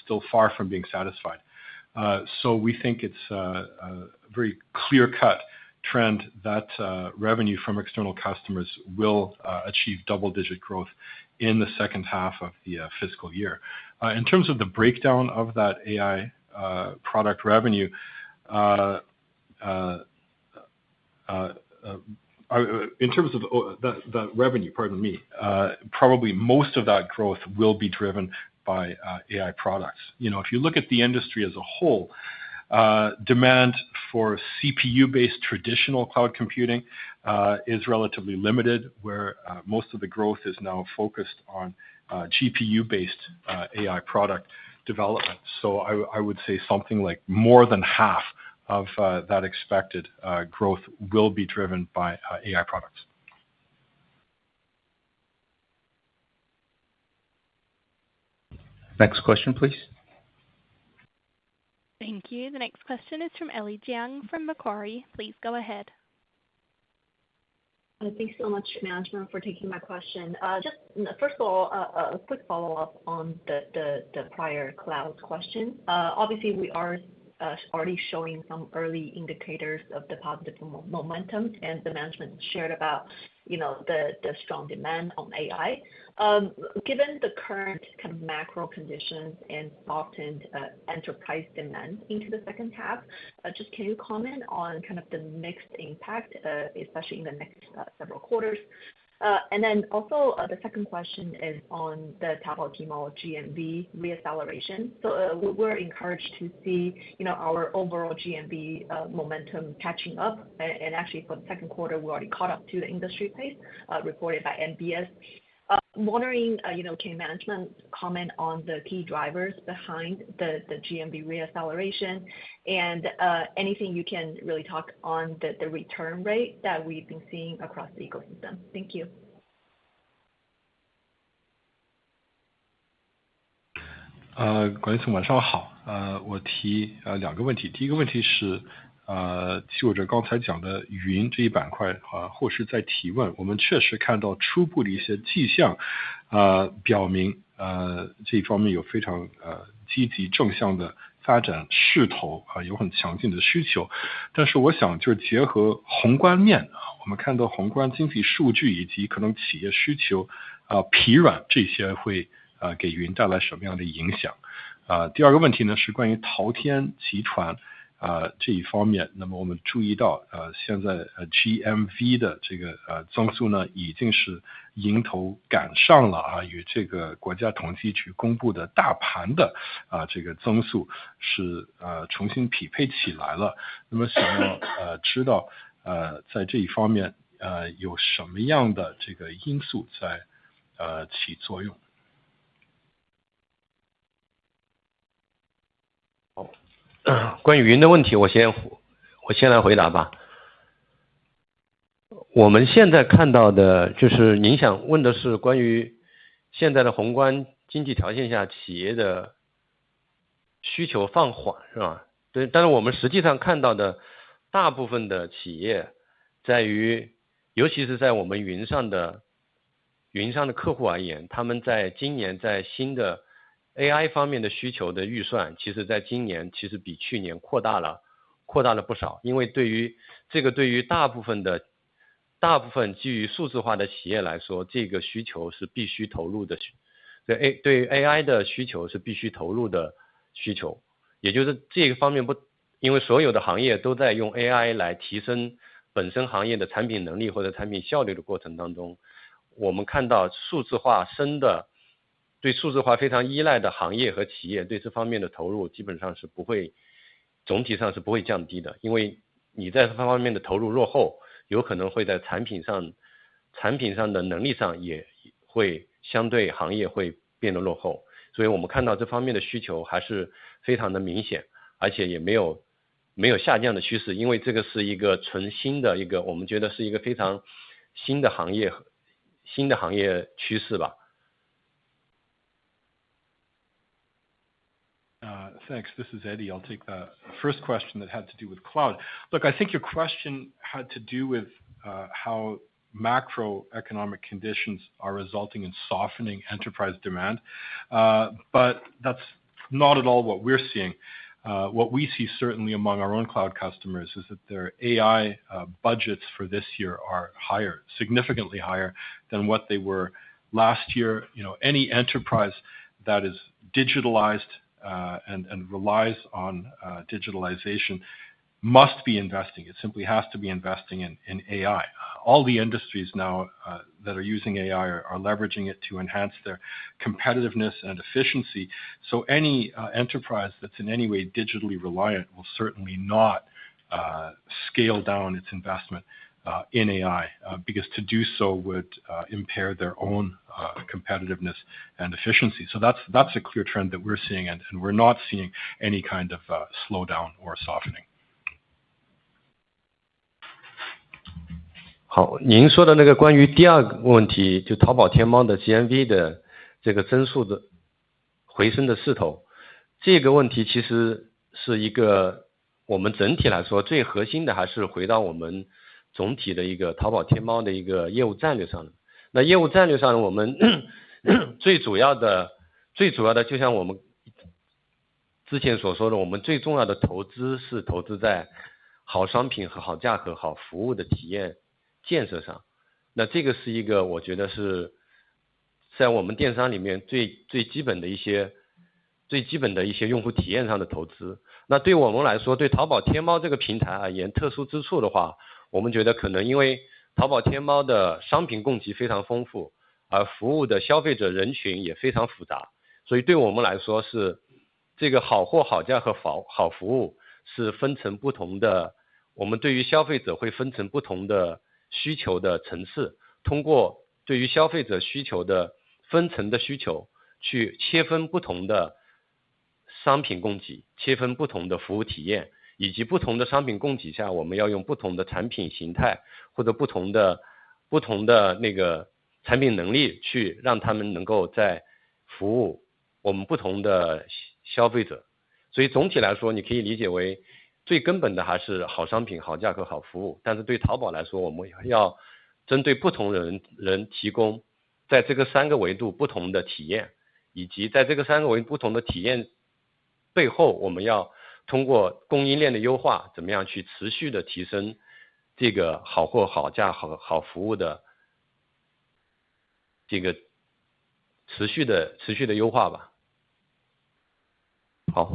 still far from being satisfied. So we think it's a very clear-cut trend that revenue from external customers will achieve double-digit growth in the second half of the fiscal year. In terms of the breakdown of that AI product revenue, in terms of the revenue, probably most of that growth will be driven by AI products. If you look at the industry as a whole, demand for CPU-based traditional cloud computing is relatively limited, where most of the growth is now focused on GPU-based AI product development. So I would say something like more than half of that expected growth will be driven by AI products.
Next question, please.
Thank you. The next question is from Ellie Jiang from Macquarie. Please go ahead.
Thanks so much, management, for taking my question. Just first of all, a quick follow-up on the prior cloud question. Obviously, we are already showing some early indicators of the positive momentum, and the management shared about the strong demand on AI. Given the current kind of macro conditions and softened enterprise demand into the second half, just can you comment on kind of the mixed impact, especially in the next several quarters? And then also the second question is on the Taobao Tmall GMV reacceleration. So we're encouraged to see our overall GMV momentum catching up, and actually for the second quarter we already caught up to the industry pace reported by NBS. Wondering, can management comment on the key drivers behind the GMV reacceleration, and anything you can really talk on the return rate that we've been seeing across the ecosystem? Thank you.
管理层晚上好，我提两个问题。第一个问题是就着刚才讲的云这一板块后市在提问，我们确实看到初步的一些迹象表明这一方面有非常积极正向的发展势头有很强劲的需求。但是我想就是结合宏观面我们看到宏观经济数据以及可能企业需求疲软，这些会给云带来什么样的影响？第二个问题呢是关于淘天集团这一方面，那么我们注意到现在GMV 的这个增速呢已经是迎头赶上了与这个国家统计局公布的大盘的这个增速是重新匹配起来了。那么想要知道在这一方面有什么样的这个因素在起作用？
关于云的问题，我先来回答吧。我们现在看到的就是您想问的是关于现在的宏观经济条件下企业的需求放缓是吧？对，但是我们实际上看到的大部分的企业在于，尤其是在我们云上的客户而言，他们在今年在新的 AI 方面的需求的预算，其实在今年其实比去年扩大了不少。因为对于大部分基于数字化的企业来说，这个需求是必须投入的，对于 AI 的需求是必须投入的需求。也就是这个方面因为所有的行业都在用 AI 来提升本身行业的产品能力或者产品效率的过程当中，我们看到对数字化非常依赖的行业和企业对这方面的投入基本上是总体上是不会降低的。因为你在这方面的投入落后，有可能会在产品上的能力上也会相对行业会变得落后。所以我们看到这方面的需求还是非常的明显，而且也没有下降的趋势。因为这个是一个纯新的我们觉得是一个非常新的行业趋势吧。
Thanks. This is Eddie. I'll take the first question that had to do with cloud. Look, I think your question had to do with how macroeconomic conditions are resulting in softening enterprise demand. But that's not at all what we're seeing. What we see certainly among our own cloud customers is that their AI budgets for this year are higher, significantly higher than what they were last year. Any enterprise that is digitalized and relies on digitalization must be investing. It simply has to be investing in AI. All the industries now that are using AI are leveraging it to enhance their competitiveness and efficiency. So any enterprise that's in any way digitally reliant will certainly not scale down its investment in AI, because to do so would impair their own competitiveness and efficiency. So that's a clear trend that we're seeing, and we're not seeing any kind of slowdown or softening.
好，您说的那个关于第二个问题，就淘宝天猫的 GMV 的这个增速的回升的势头，这个问题其实是一个我们整体来说最核心的，还是回到我们总体的一个淘宝天猫的一个业务战略上的。那业务战略上，我们最主要的就像我们之前所说的，我们最重要的投资是投资在好商品和好价格、好服务的体验建设上。那这个是一个我觉得是在我们电商里面最基本的一些用户体验上的投资。那对我们来说，对淘宝天猫这个平台而言，特殊之处的话，我们觉得可能因为淘宝天猫的商品供给非常丰富，而服务的消费者人群也非常复杂，所以对我们来说是这个好货好价和好服务是分成不同的，我们对于消费者会分成不同的需求的层次，通过对于消费者需求的分层的需求去切分不同的商品供给，切分不同的服务体验，以及不同的商品供给下，我们要用不同的产品形态或者不同的那个产品能力去让他们能够在服务我们不同的消费者。所以总体来说，你可以理解为最根本的还是好商品、好价格、好服务。但是对淘宝来说，我们要针对不同人提供在这个3个维度不同的体验，以及在这个3个维度不同的体验背后，我们要通过供应链的优化，怎么样去持续的提升这个好货好价好服务的这个持续的优化吧。好。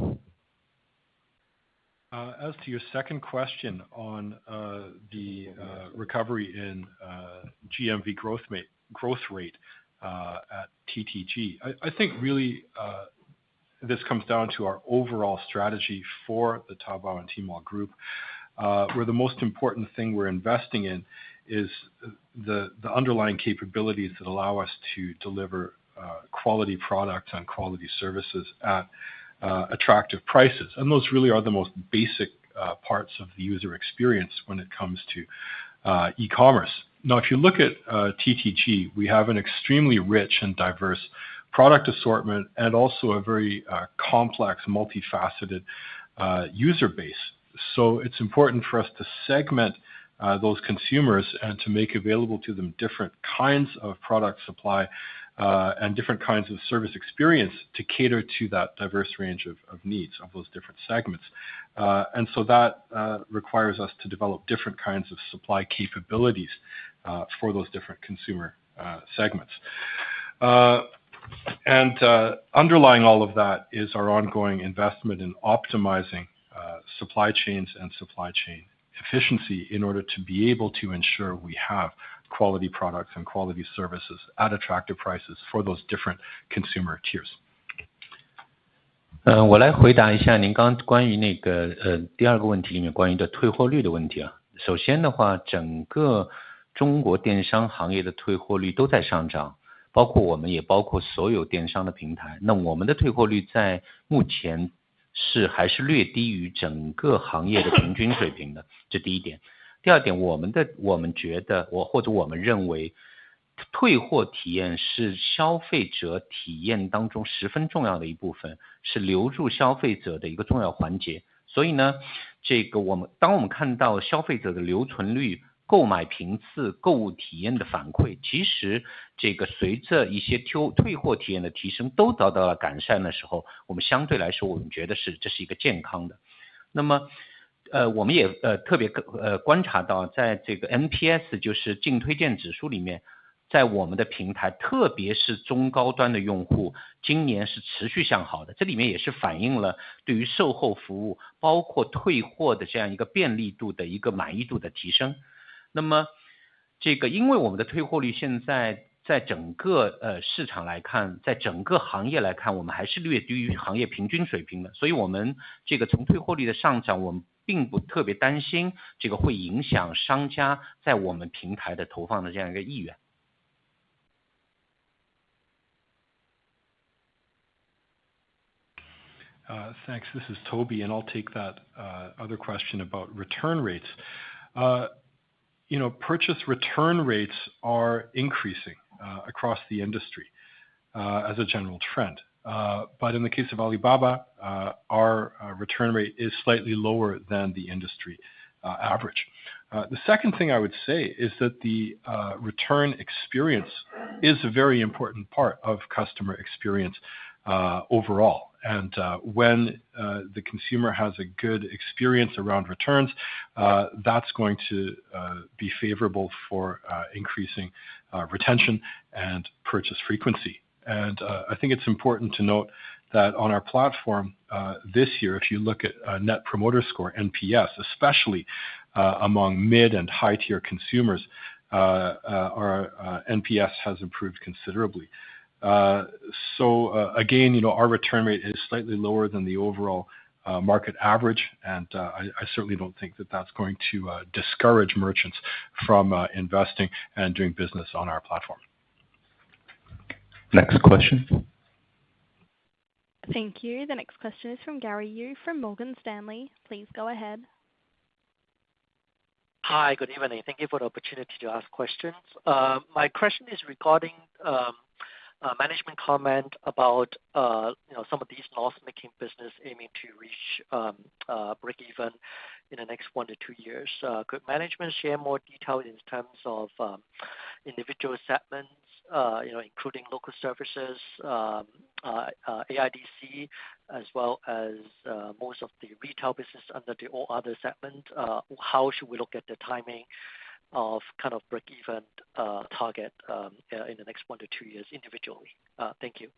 As to your second question on the recovery in GMV growth rate at TTG, I think really this comes down to our overall strategy for the Taobao and Tmall Group, where the most important thing we're investing in is the underlying capabilities that allow us to deliver quality products and quality services at attractive prices. And those really are the most basic parts of the user experience when it comes to e-commerce. Now, if you look at TTG, we have an extremely rich and diverse product assortment and also a very complex, multifaceted user base. So it's important for us to segment those consumers and to make available to them different kinds of product supply and different kinds of service experience to cater to that diverse range of needs of those different segments. And so that requires us to develop different kinds of supply capabilities for those different consumer segments. And underlying all of that is our ongoing investment in optimizing supply chains and supply chain efficiency in order to be able to ensure we have quality products and quality services at attractive prices for those different consumer tiers.
我来回答一下您刚刚关于那个第二个问题里面关于的退货率的问题啊。首先的话，整个中国电商行业的退货率都在上涨，包括我们也包括所有电商的平台。那我们的退货率在目前还是略低于整个行业的平均水平的，这第一点。第二点，我们觉得或者我们认为，退货体验是消费者体验当中十分重要的一部分，是留住消费者的一个重要环节。所以呢，当我们看到消费者的留存率、购买频次、购物体验的反馈，其实随着一些退货体验的提升都得到了改善的时候，我们相对来说我们觉得这是一个健康的。那么我们也特别观察到，在这个 NPS 就是净推荐指数里面，在我们的平台，特别是中高端的用户，今年是持续向好的。这里面也是反映了对于售后服务，包括退货的这样一个便利度的一个满意度的提升。那么因为我们的退货率现在在整个市场来看，在整个行业来看，我们还是略低于行业平均水平的，所以我们从退货率的上涨，我们并不特别担心会影响商家在我们平台的投放的这样一个意愿。
Thanks. This is Toby, and I'll take that other question about return rates. Purchase return rates are increasing across the industry as a general trend. But in the case of Alibaba, our return rate is slightly lower than the industry average. The second thing I would say is that the return experience is a very important part of customer experience overall. And when the consumer has a good experience around returns, that's going to be favorable for increasing retention and purchase frequency. And I think it's important to note that on our platform this year, if you look at Net Promoter Score, NPS, especially among mid and high tier consumers, our NPS has improved considerably. So again, our return rate is slightly lower than the overall market average, and I certainly don't think that that's going to discourage merchants from investing and doing business on our platform.
Next question.
Thank you. The next question is from Gary Yu from Morgan Stanley. Please go ahead.
Hi, good evening. Thank you for the opportunity to ask questions. My question is regarding management comment about some of these loss-making business aiming to reach break even in the next 1 to 2 years. Could management share more detail in terms of individual segments, including local services, AIDC, as well as most of the retail business under the all other segment? How should we look at the timing of kind of break-even target in the next 1 to 2 years individually? Thank you.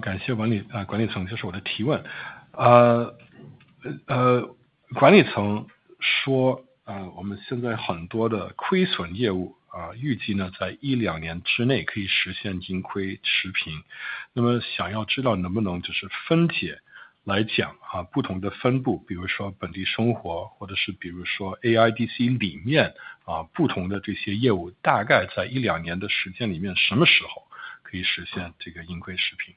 感谢管理层接受我的提问。管理层说，我们现在很多的亏损业务预计呢在1-2年之内可以实现盈亏持平。那么想要知道能不能就是分解来讲不同的分布，比如说本地生活，或者是比如说 AIDC 里面不同的这些业务，大概在1-2年的时间里面，什么时候可以实现这个盈亏持平？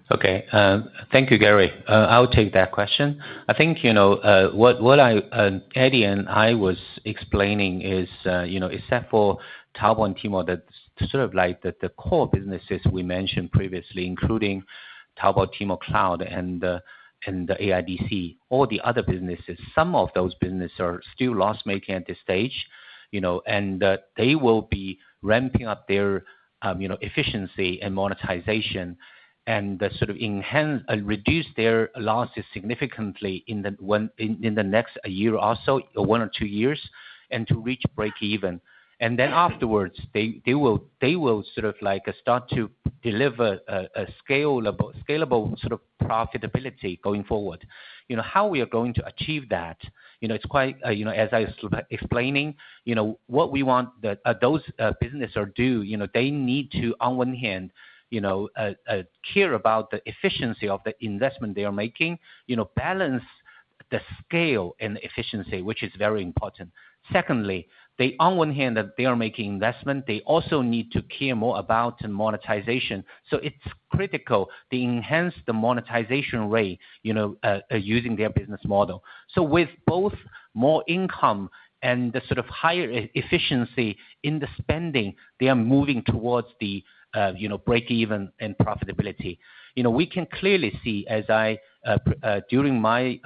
Okay, thank you, Gary. I'll take that question. I think what Eddie and I was explaining is except for Taobao and Tmall, that's sort of like the core businesses we mentioned previously, including Taobao, Tmall Cloud, and the AIDC. All the other businesses, some of those businesses are still loss-making at this stage, and they will be ramping up their efficiency and monetization, and sort of reduce their losses significantly in the next year or so, or 1 or 2 years, and to reach break even. And then afterwards, they will sort of like start to deliver a scalable sort of profitability going forward. How we are going to achieve that? It's quite as I was explaining. What we want that those businesses are do. They need to, on one hand, care about the efficiency of the investment they are making, balance the scale and efficiency, which is very important. Secondly, they, on one hand, that they are making investment, they also need to care more about monetization. So it's critical they enhance the monetization rate, using their business model. So with both more income and the sort of higher efficiency in the spending, they are moving towards the break even and profitability. We can clearly see, as I during my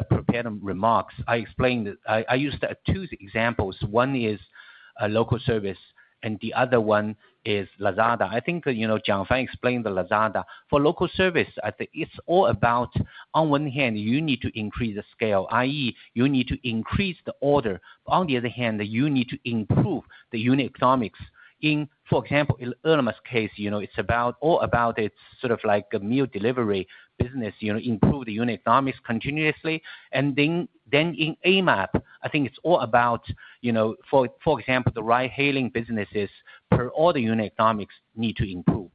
prepared remarks, I explained that I used 2 examples. One is a local service, and the other one is Lazada. I think Jiang Fan explained the Lazada. For local service, I think it's all about, on one hand, you need to increase the scale, i.e., you need to increase the order. On the other hand, you need to improve the unit economics. For example, in Ele.me's case, it's all about it's sort of like a meal delivery business, improve the unit economics continuously. And then in AMAP, I think it's all about, for example, the ride-hailing businesses, per order unit economics need to improve.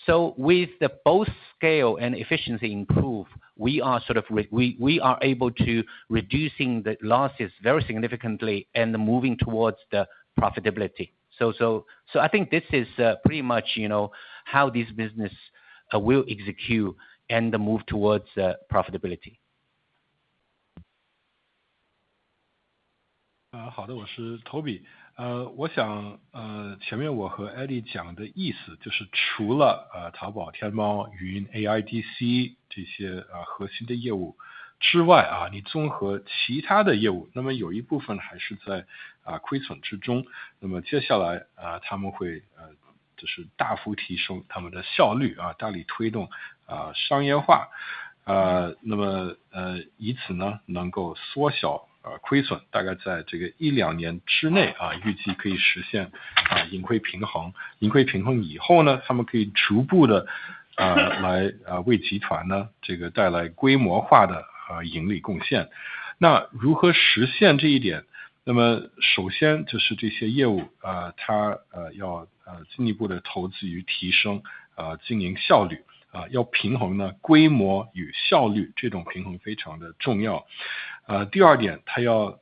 So with the both scale and efficiency improve, we are we are able to reducing the losses very significantly and moving towards the profitability. So I think this is pretty much how this business will execute and move towards profitability.
好的，我是 Toby。我想前面我和 Eddie 讲的意思就是除了淘宝、天猫、云、AIDC 这些核心的业务之外你综合其他的业务，那么有一部分还是在亏损之中。那么接下来他们会就是大幅提升他们的效率大力推动商业化，那么以此呢能够缩小亏损，大概在这个1-2年之内预计可以实现盈亏平衡。盈亏平衡以后呢，他们可以逐步的来为集团呢这个带来规模化的盈利贡献。那如何实现这一点？那么首先就是这些业务它要进一步的投资于提升经营效率要平衡呢规模与效率，这种平衡非常的重要。第二点，它要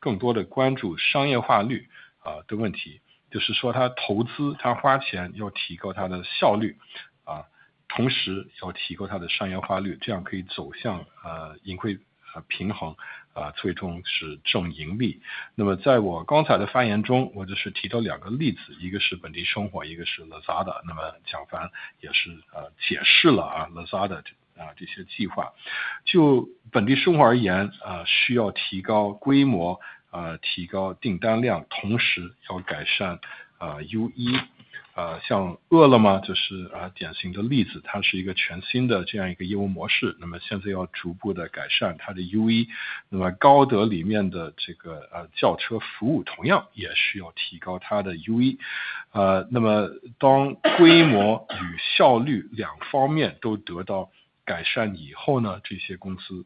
更多的关注商业化率的问题，就是说它投资它花钱要提高它的效率同时要提高它的商业化率，这样可以走向盈亏平衡最终是正盈利。那么在我刚才的发言中，我就是提到2个例子，一个是本地生活，一个是 Lazada。那么蒋凡也是解释了Lazada 这些计划。就本地生活而言需要提高规模提高订单量，同时要改善U1。像饿了么就是典型的例子，它是一个全新的这样一个业务模式，那么现在要逐步的改善它的 U1。那么高德里面的这个轿车服务同样也需要提高它的 U1。那么当规模与效率两方面都得到改善以后呢，这些公司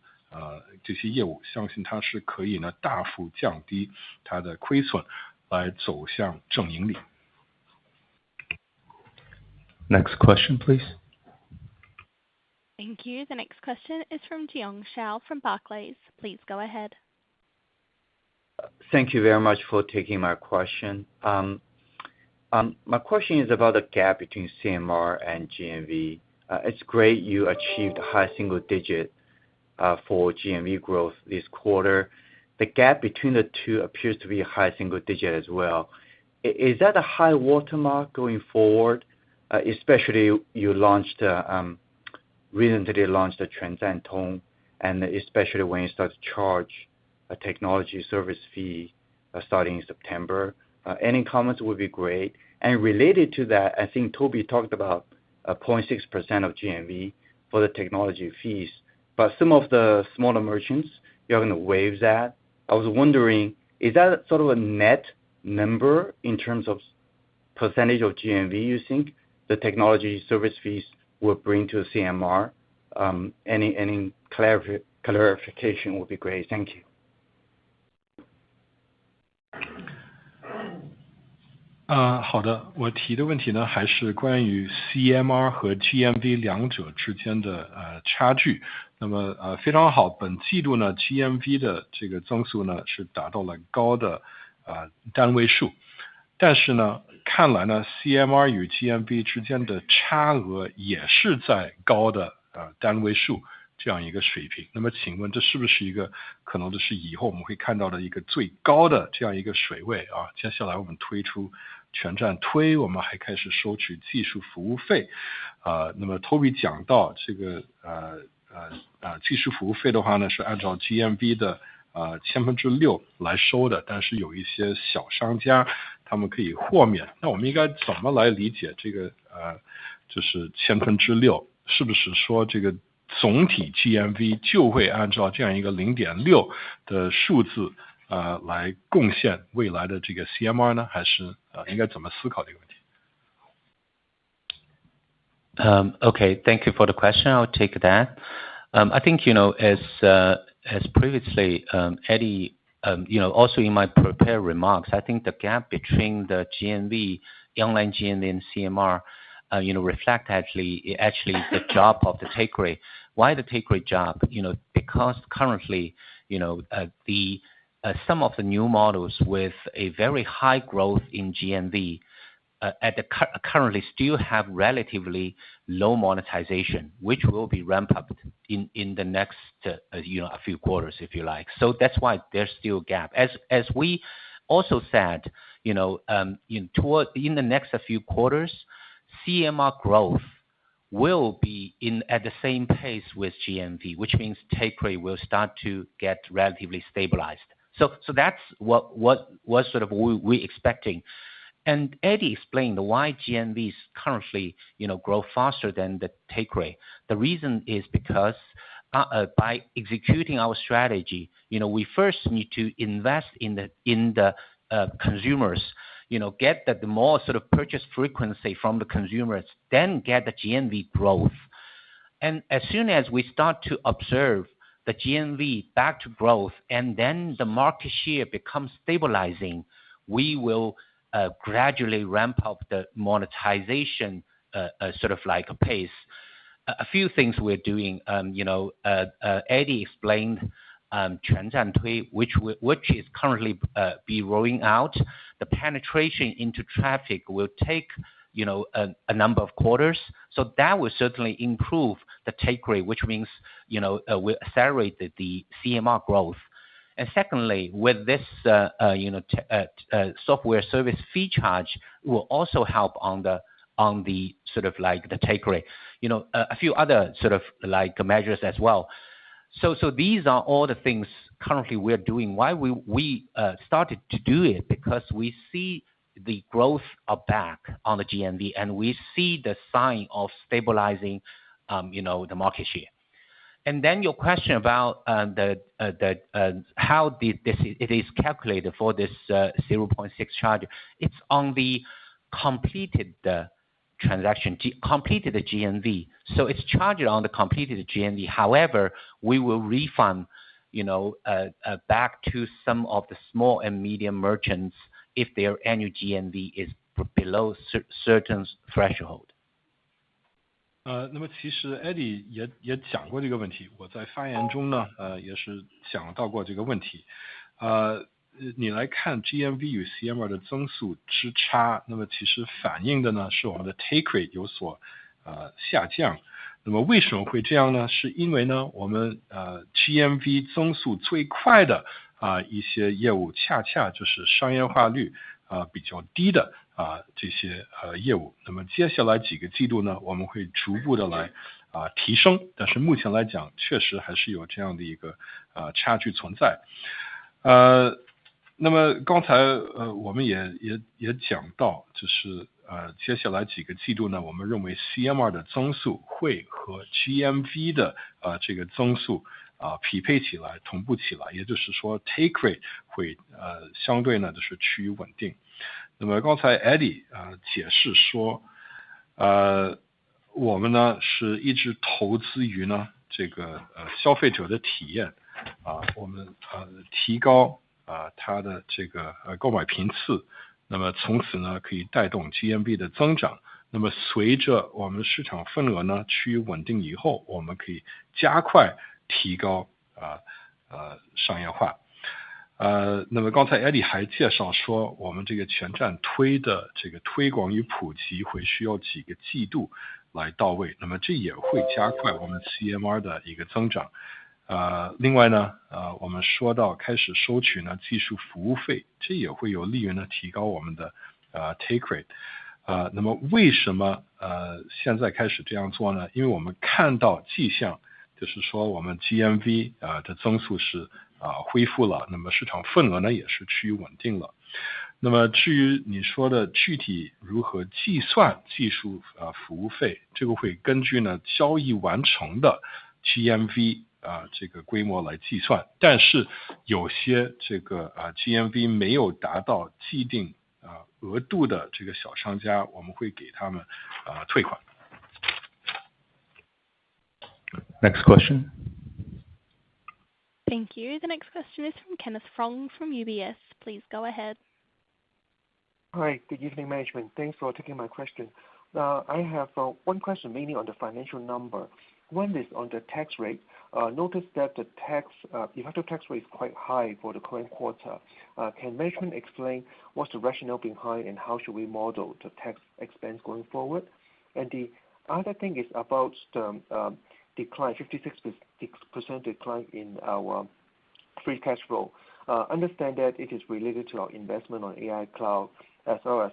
这些业务相信它是可以呢大幅降低它的亏损，来走向正盈利。
Next question, please.
Thank you. The next question is from Jiong Shao from Barclays. Please go ahead.
Thank you very much for taking my question. My question is about the gap between CMR and GMV. It's great you achieved high single digit for GMV growth this quarter. The gap between the two appears to be high single digit as well. Is that a high watermark going forward? Especially you recently launched the 全站通, and especially when you start to charge a technology service fee starting in September. Any comments would be great. And related to that, I think Toby talked about 0.6% of GMV for the technology fees, but some of the smaller merchants, you're going to waive that. I was wondering, is that sort of a net number in terms of percentage of GMV you think the technology service fees will bring to CMR? Any clarification would be great. Thank you.
好的，我提的问题呢还是关于 CMR 和 GMV 两者之间的差距。那么非常好，本季度呢 GMV 的这个增速呢是达到了高的单位数，但是呢看来呢 CMR 与 GMV 之间的差额也是在高的单位数这样一个水平。那么请问这是不是一个可能的是以后我们会看到的一个最高的这样一个水位啊？接下来我们推出全站推，我们还开始收取技术服务费。那么 Toby 讲到这个技术服务费的话呢是按照 GMV 的6%来收的，但是有一些小商家他们可以豁免。那我们应该怎么来理解这个就是6%？是不是说这个总体 GMV 就会按照这样一个 0.6 的数字来贡献未来的这个 CMR 呢？还是应该怎么思考这个问题？
Okay, thank you for the question. I'll take that. I think, as previously, Eddie, also in my prepared remarks, I think the gap between the GMV, online GMV and CMR, reflect actually the job of the take rate. Why the take rate job? Because currently, some of the new models with a very high growth in GMV currently still have relatively low monetization, which will be ramped up in the next a few quarters, if you like. So that's why there's still a gap. As we also said, in the next few quarters, CMR growth will be at the same pace with GMV, which means take rate will start to get relatively stabilized. So that's what sort of we expecting. And Eddie explained why GMV is currently grow faster than the take rate. The reason is because by executing our strategy, we first need to invest in the consumers, get the more sort of purchase frequency from the consumers, then get the GMV growth. And as soon as we start to observe the GMV back to growth, and then the market share becomes stabilizing, we will gradually ramp up the monetization sort of like a pace. A few things we're doing, Eddie explained 全站推, which is currently be rolling out. The penetration into traffic will take a number of quarters, so that will certainly improve the take rate, which means will accelerate the CMR growth. And secondly, with this software service fee charge will also help on the sort of like the take rate. A few other sort of like measures as well. So these are all the things currently we're doing. Why we started to do it, because we see the growth are back on the GMV, and we see the sign of stabilizing, the market share. And then your question about how it is calculated for this 0.6 charge. It's on the completed transaction, completed GMV. So it's charged on the completed GMV. However, we will refund, back to some of the small and medium merchants if their annual GMV is below certain threshold.
那么其实 Eddie 也讲过这个问题，我在发言中呢，也是讲到过这个问题。你来看 GMV 与 CMR 的增速之差，那么其实反映的呢是我们的 take rate 有所下降。那么为什么会这样呢？是因为呢我们GMV 增速最快的一些业务，恰恰就是商业化率比较低的这些业务。那么接下来几个季度呢，我们会逐步的来提升，但是目前来讲确实还是有这样的一个差距存在。那么刚才我们也讲到，就是接下来几个季度呢，我们认为 CMR 的增速会和 GMV 的这个增速匹配起来，同步起来，也就是说 take rate 会相对呢就是趋于稳定。那么刚才 Eddie 解释说，我们呢是一直投资于呢这个消费者的体验我们提高它的这个购买频次，那么从此呢可以带动 GMV 的增长。那么随着我们市场份额呢趋于稳定以后，我们可以加快提高商业化。那么刚才 Eddie 还介绍说，我们这个全站推的这个推广与普及会需要几个季度来到位，那么这也会加快我们 CMR 的一个增长。另外呢我们说到开始收取呢技术服务费，这也会有利于呢提高我们的take rate。那么为什么现在开始这样做呢？因为我们看到迹象，就是说我们 GMV 的增速是恢复了，那么市场份额呢也是趋于稳定了。那么至于你说的具体如何计算技术服务费，这个会根据呢交易完成的 GMV 这个规模来计算，但是有些这个GMV 没有达到既定额度的这个小商家，我们会给他们退款。
Next question.
Thank you. The next question is from Kenneth Fong from UBS. Please go ahead.
Hi, good evening, management. Thanks for taking my question. I have one question mainly on the financial number. One is on the tax rate. Notice that the effective tax rate is quite high for the current quarter. Can management explain what's the rationale behind and how should we model the tax expense going forward? And the other thing is about the decline, 56% decline in our free cash flow. Understand that it is related to our investment on AI cloud as well as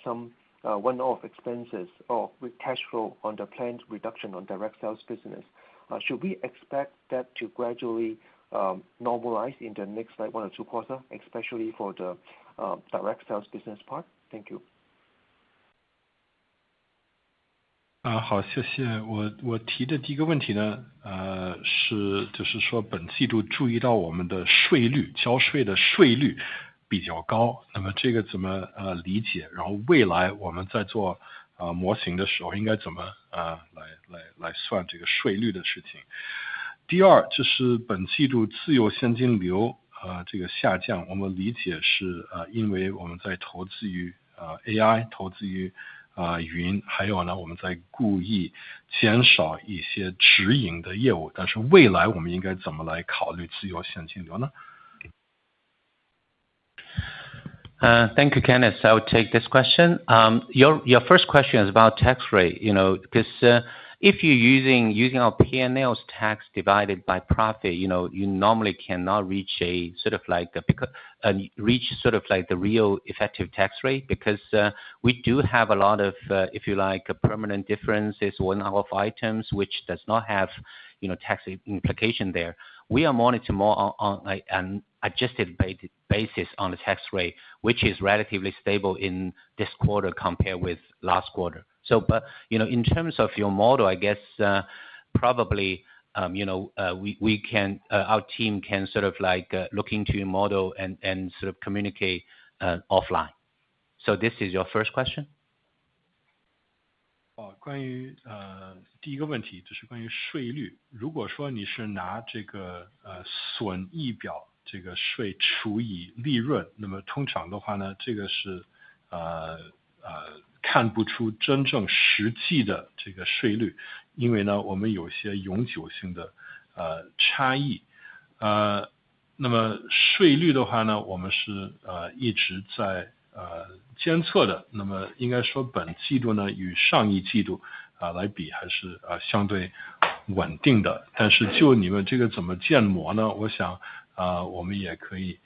some one-off expenses or with cash flow on the planned reduction on direct sales business. Should we expect that to gradually normalize in the next 1 or 2 quarters, especially for the direct sales business part? Thank you.
好，谢谢。我提的第一个问题呢，就是说本季度注意到我们的税率，交税的税率比较高，那么这个怎么理解？然后未来我们在做模型的时候应该怎么来算这个税率的事情。第二，就是本季度自由现金流这个下降，我们理解是因为我们在投资于AI， 投资于云，还有呢我们在故意减少一些直营的业务，但是未来我们应该怎么来考虑自由现金流呢？
Thank you, Kenneth. I will take this question. Your first question is about tax rate, because if you're using our P&L's tax divided by profit, you normally cannot reach a sort of like the real effective tax rate, because we do have a lot of, if you like, permanent differences, one-off items which does not have tax implication there. We are monitoring more on an adjusted basis on the tax rate, which is relatively stable in this quarter compared with last quarter. So, but in terms of your model, I guess probably we can, our team can sort of like look into your model and sort of communicate offline. So this is your first question.
关于第一个问题就是关于税率。如果说你是拿这个损益表这个税除以利润，那么通常的话呢，这个是看不出真正实际的这个税率，因为呢我们有些永久性的差异。那么税率的话呢，我们是一直在监测的，那么应该说本季度呢与上一季度来比还是相对稳定的。但是就你们这个怎么建模呢，我想我们也可以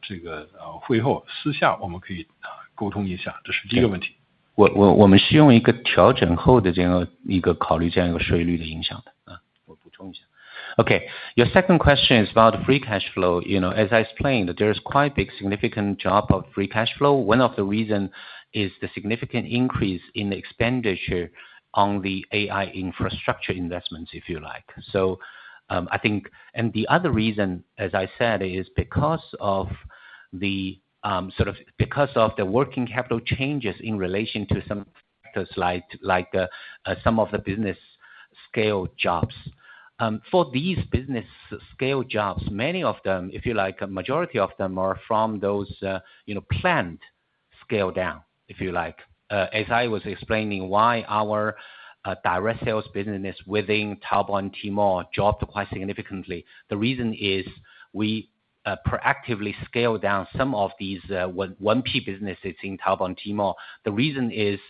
这个会后私下我们可以沟通一下，这是第一个问题。
我们是用一个调整后的这样一个考虑这样一个税率的影响的我补充一下。Okay, your second question is about free cash flow. As I explained, there's quite big significant drop of free cash flow. One of the reason is the significant increase in the expenditure on the AI infrastructure investments, if you like. So I think, and the other reason, as I said, is because of the because of the working capital changes in relation to some factors like some of the business scale jobs. For these business scale jobs, many of them, if you like, a majority of them are from those, planned scale down, if you like. As I was explaining why our direct sales business within Taobao and Tmall dropped quite significantly. The reason is we proactively scale down some of these 1P businesses in Taobao and Tmall. The reason is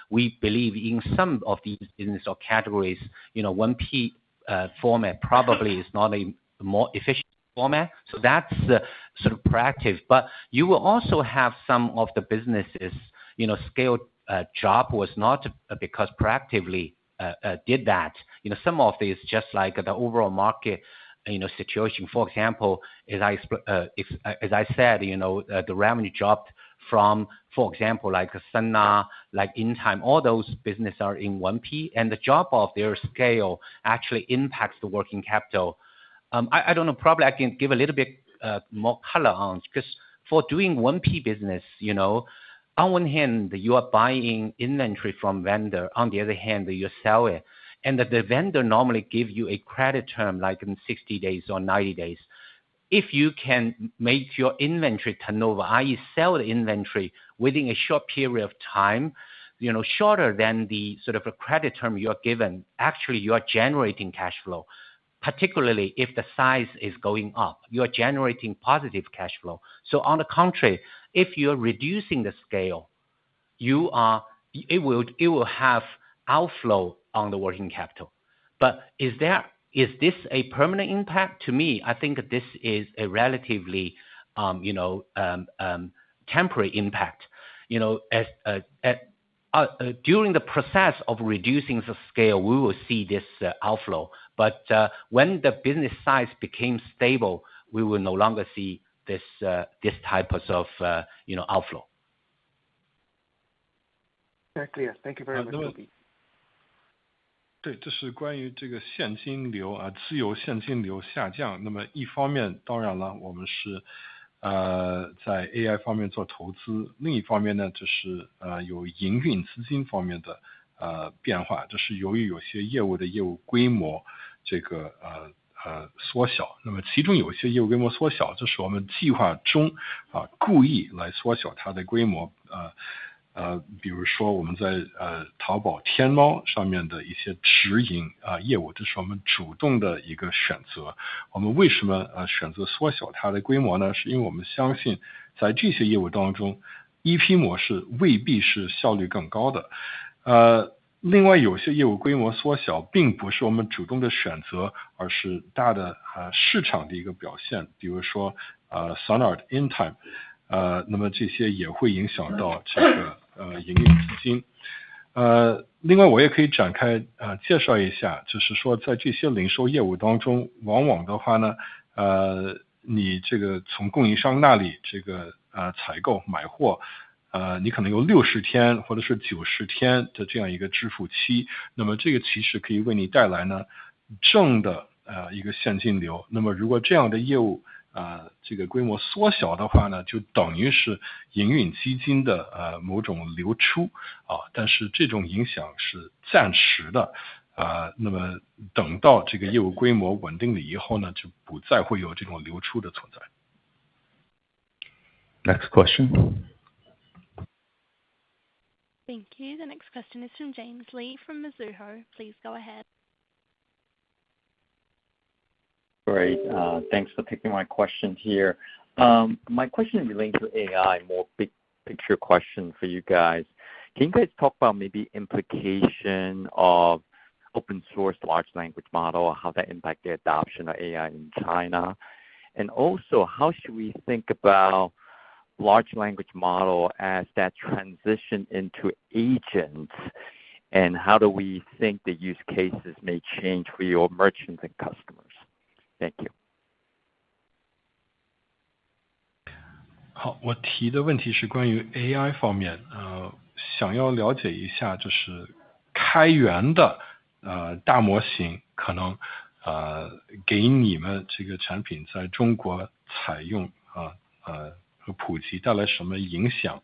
we believe in some of these business or categories, 1P format probably is not a more efficient format. So that's sort of proactive. But you will also have some of the businesses, scale drop was not because proactively did that. Some of these just like the overall market, situation. For example, as I said, the revenue dropped from, for example, like Sunna, like InTime, all those businesses are in 1P, and the drop of their scale actually impacts the working capital. I don't know, probably I can give a little bit more color on, because for doing 1P business, on one hand, you are buying inventory from vendor, on the other hand, you sell it. And the vendor normally give you a credit term like in 60 days or 90 days. If you can make your inventory turnover, i.e. sell the inventory within a short period of time, shorter than the sort of a credit term you are given, actually you are generating cash flow. Particularly if the size is going up, you are generating positive cash flow. So on the contrary, if you are reducing the scale, it will have outflow on the working capital. But is this a permanent impact? To me, I think this is a relatively, temporary impact. During the process of reducing the scale, we will see this outflow. But when the business size became stable, we will no longer see this type of outflow.
Very clear. Thank you very much.
对，这是关于这个现金流自由现金流下降。那么一方面，当然了，我们是在 AI 方面做投资，另一方面呢，这是有营运资金方面的变化，这是由于有些业务的业务规模这个缩小。那么其中有些业务规模缩小，这是我们计划中故意来缩小它的规模。比如说我们在淘宝天猫上面的一些直营业务，这是我们主动的一个选择。我们为什么选择缩小它的规模呢？是因为我们相信在这些业务当中 EP 模式未必是效率更高的。另外有些业务规模缩小并不是我们主动的选择，而是大的市场的一个表现，比如说Sonart InTime，那么这些也会影响到这个营运资金。另外我也可以展开介绍一下，就是说在这些零售业务当中，往往的话呢，你这个从供应商那里这个采购买货，你可能有60天或者是90天的这样一个支付期，那么这个其实可以为你带来呢正的一个现金流。那么如果这样的业务这个规模缩小的话呢，就等于是营运基金的某种流出但是这种影响是暂时的那么等到这个业务规模稳定了以后呢，就不再会有这种流出的存在。
Next question.
Thank you. The next question is from James Lee from Mizuho. Please go ahead.
Great. Thanks for taking my question here. My question relates to AI, more big picture question for you guys. Can you guys talk about maybe implication of open source large language model, how that impact the adoption of AI in China? And also, how should we think about large language model as that transition into agents? And how do we think the use cases may change for your merchants and customers? Thank you.
好，我提的问题是关于 AI 方面，想要了解一下，就是开源的大模型可能给你们这个产品在中国采用和普及带来什么影响？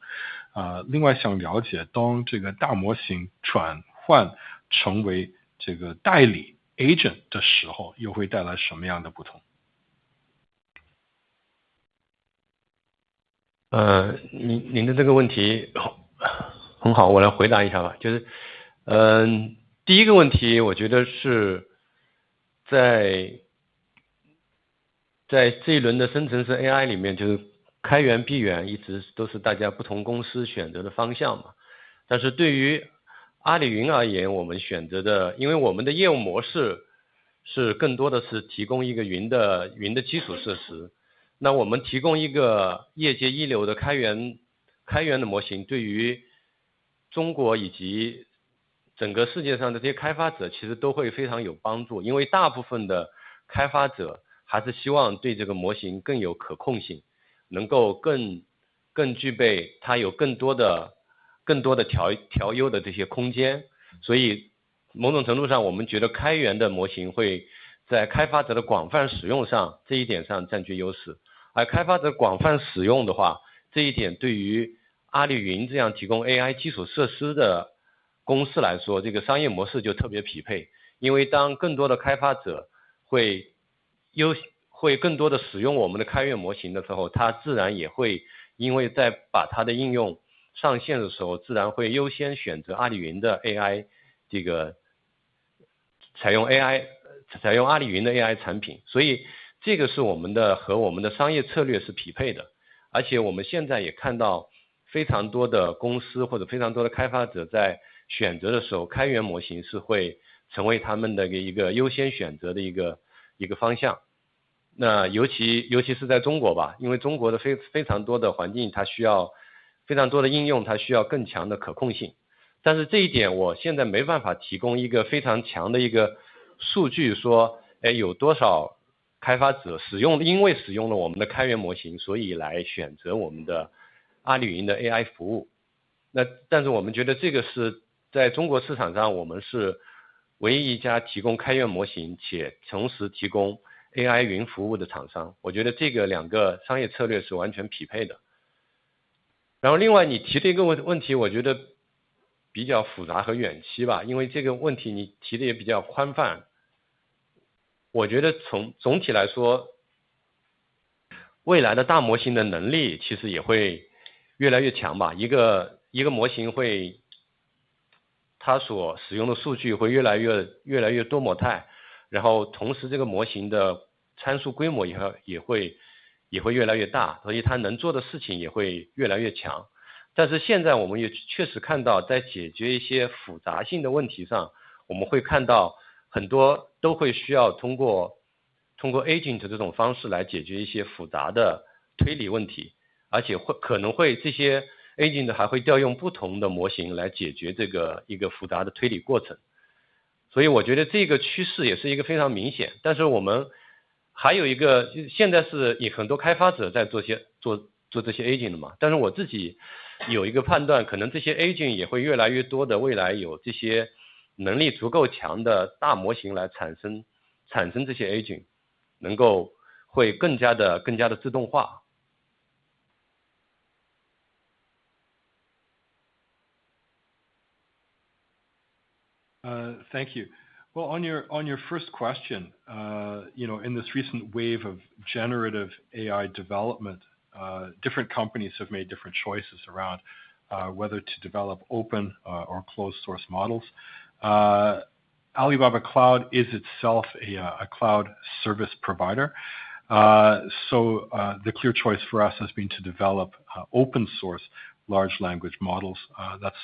另外想了解，当这个大模型转换成为这个代理 agent 的时候，又会带来什么样的不同？
您的这个问题很好，我来回答一下吧。就是第一个问题，我觉得是在这一轮的生成式 AI 里面，就是开源闭源一直都是大家不同公司选择的方向嘛。但是对于阿里云而言，我们选择的，因为我们的业务模式是更多的是提供一个云的基础设施，那我们提供一个业界一流的开源的模型，对于中国以及整个世界上的这些开发者其实都会非常有帮助，因为大部分的开发者还是希望对这个模型更有可控性，能够更具备它有更多的调优的这些空间。所以某种程度上，我们觉得开源的模型会在开发者的广泛使用上这一点上占据优势。而开发者广泛使用的话，这一点对于阿里云这样提供 AI 基础设施的公司来说，这个商业模式就特别匹配。因为当更多的开发者会更多的使用我们的开源模型的时候，它自然也会因为在把它的应用上线的时候，自然会优先选择阿里云的 AI 这个采用阿里云的 AI 产品。所以这个是和我们的商业策略是匹配的。而且我们现在也看到非常多的公司或者非常多的开发者在选择的时候，开源模型是会成为他们的一个优先选择的一个方向。那尤其是在中国吧，因为中国的非常多的环境，它需要非常多的应用，它需要更强的可控性。但是这一点我现在没办法提供一个非常强的一个数据说，有多少开发者因为使用了我们的开源模型，所以来选择我们的阿里云的 AI 服务。但是我们觉得这个是在中国市场上，我们是唯一一家提供开源模型且同时提供 AI 云服务的厂商。我觉得这个两个商业策略是完全匹配的。然后另外你提的一个问题，我觉得比较复杂和远期吧，因为这个问题你提的也比较宽泛。我觉得从总体来说，未来的大模型的能力其实也会越来越强吧。一个模型它所使用的数据会越来越多模态，然后同时这个模型的参数规模也会越来越大，所以它能做的事情也会越来越强。但是现在我们也确实看到，在解决一些复杂性的问题上，我们会看到很多都会需要通过 agent 这种方式来解决一些复杂的推理问题，而且可能会这些 agent 还会调用不同的模型来解决这个一个复杂的推理过程。所以我觉得这个趋势也是一个非常明显。但是我们还有一个，现在是有很多开发者在做这些 agent 的嘛，但是我自己有一个判断，可能这些 agent 也会越来越多的，未来有这些能力足够强的大模型来产生这些 agent， 能够会更加的自动化。
Thank you. Well, on your first question, in this recent wave of generative AI development, different companies have made different choices around whether to develop open or closed source models. Alibaba Cloud is itself a cloud service provider. So the clear choice for us has been to develop open source large language models. That's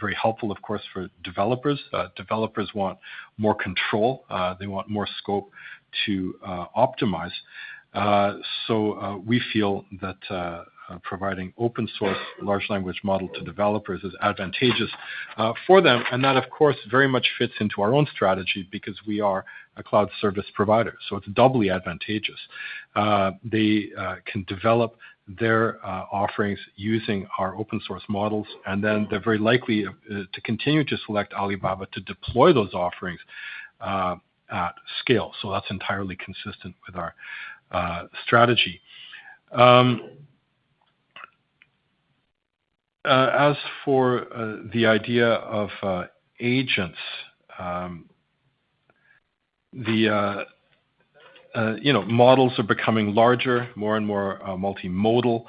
very helpful, of course, for developers. Developers want more control. They want more scope to optimize. So we feel that providing open source large language model to developers is advantageous for them. And that, of course, very much fits into our own strategy because we are a cloud service provider. So it's doubly advantageous. They can develop their offerings using our open source models, and then they're very likely to continue to select Alibaba to deploy those offerings at scale. So that's entirely consistent with our strategy. As for the idea of agents, models are becoming larger, more and more multimodal,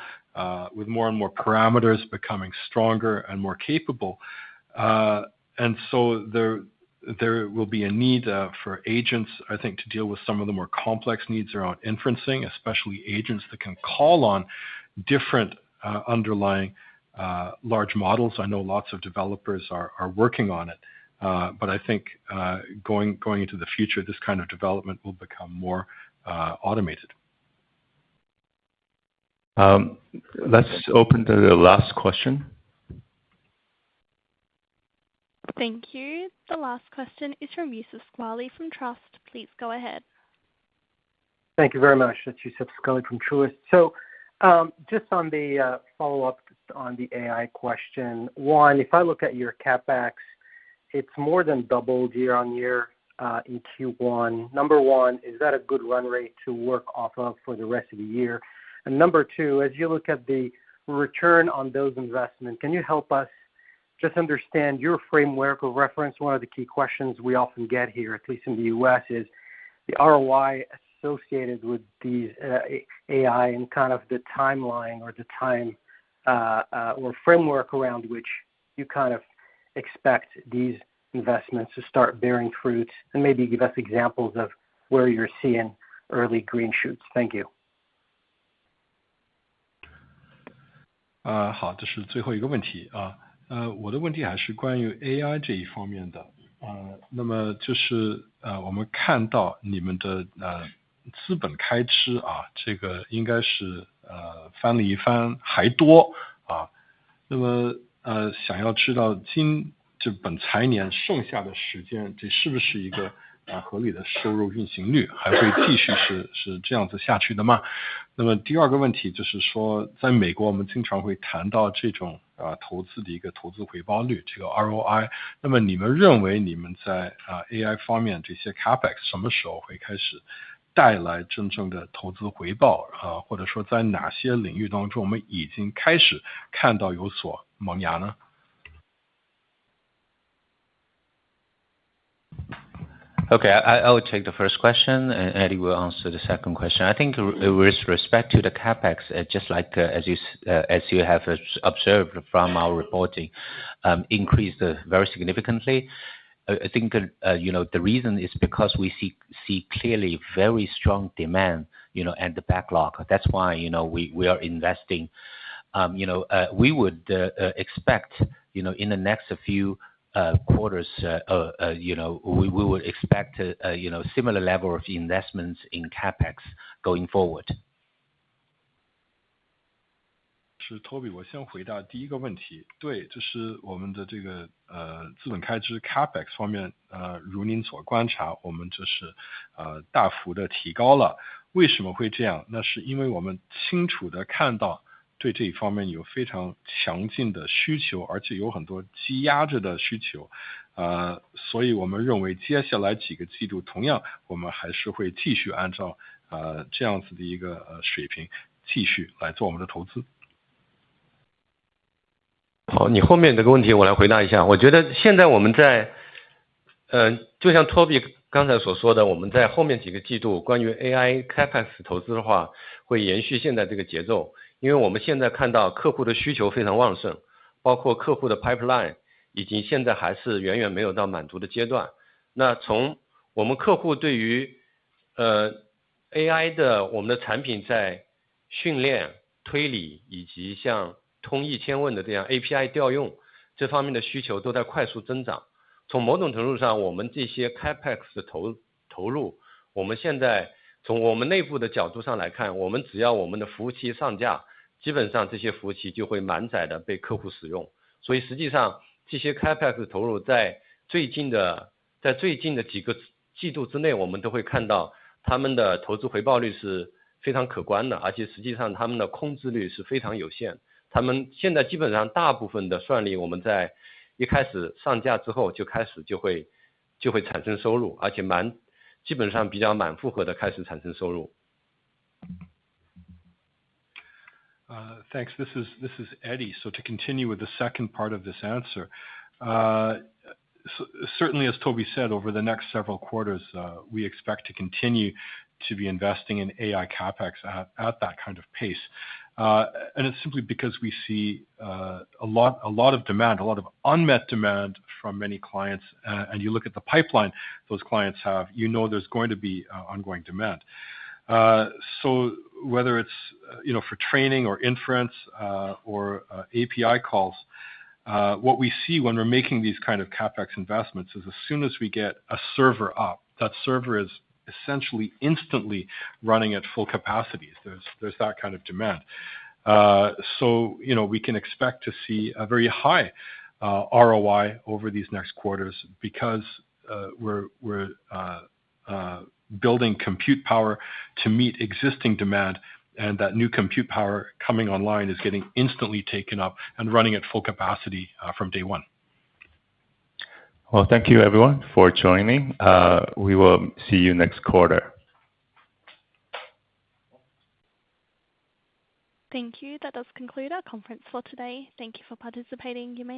with more and more parameters becoming stronger and more capable. And so there will be a need for agents, I think, to deal with some of the more complex needs around inferencing, especially agents that can call on different underlying large models. I know lots of developers are working on it. But I think going into the future, this kind of development will become more automated.
Let's open to the last question.
Thank you. The last question is from Yusuf Squali from Trust. Please go ahead.
Thank you very much. That's Yusuf Squali from Truist. So just on the follow-up on the AI question, one, if I look at your CapEx, it's more than doubled year on year in Q1. Number one, is that a good run rate to work off of for the rest of the year? And number two, as you look at the return on those investments, can you help us just understand your framework of reference? One of the key questions we often get here, at least in the US, is the ROI associated with these AI and kind of the timeline or the time or framework around which you kind of expect these investments to start bearing fruit, and maybe give us examples of where you're seeing early green shoots. Thank you.
好，这是最后一个问题啊。我的问题还是关于 AI 这一方面的。那么就是我们看到你们的资本开支啊，这个应该是翻了一番还多啊。那么想要知道这本财年剩下的时间，这是不是一个合理的收入运行率，还会继续是这样子下去的吗？那么第二个问题就是说，在美国我们经常会谈到这种投资的一个投资回报率，这个 ROI。那么你们认为你们在AI 方面这些 CapEx 什么时候会开始带来真正的投资回报或者说在哪些领域当中我们已经开始看到有所萌芽呢？
Okay, I will take the first question, and Eddie will answer the second question. I think with respect to the capex, just like as you have observed from our reporting, increased very significantly. I think the reason is because we see clearly very strong demand, and the backlog. That's why we are investing we would expect, in the next few quarters, we would expect, similar level of investments in CapEx going forward.
是 Toby， 我先回答第一个问题。对，就是我们的这个资本开支 CapEx 方面，如您所观察，我们就是大幅的提高了。为什么会这样？那是因为我们清楚的看到对这一方面有非常强劲的需求，而且有很多积压着的需求。所以我们认为接下来几个季度，同样我们还是会继续按照这样子的一个水平继续来做我们的投资。
好，你后面这个问题我来回答一下。我觉得现在我们在就像 Toby 刚才所说的，我们在后面几个季度关于 AI CapEx 投资的话，会延续现在这个节奏。因为我们现在看到客户的需求非常旺盛，包括客户的 pipeline 以及现在还是远远没有到满足的阶段。那从我们客户对于AI 的我们的产品在训练、推理以及像通义千问的这样 API 调用这方面的需求都在快速增长。从某种程度上，我们这些 CapEx 的投入，我们现在从我们内部的角度上来看，我们只要我们的服务器上架，基本上这些服务器就会满载的被客户使用。所以实际上这些 CapEx 投入在最近的几个季度之内，我们都会看到他们的投资回报率是非常可观的，而且实际上他们的空置率是非常有限。他们现在基本上大部分的算力，我们在一开始上架之后就会产生收入，而且基本上比较满负荷的开始产生收入。
Thanks. This is Eddie. So to continue with the second part of this answer, certainly as Toby said, over the next several quarters, we expect to continue to be investing in AI CapEx at that kind of pace. And it's simply because we see a lot of demand, a lot of unmet demand from many clients. And you look at the pipeline those clients have, there's going to be ongoing demand. So whether it's for training or inference or API calls, what we see when we're making these kind of CapEx investments is as soon as we get a server up, that server is essentially instantly running at full capacities. There's that kind of demand. So we can expect to see a very high ROI over these next quarters because we're building compute power to meet existing demand, and that new compute power coming online is getting instantly taken up and running at full capacity from day one.
Well, thank you everyone for joining. We will see you next quarter.
Thank you. That does conclude our conference for today. Thank you for participating. You may now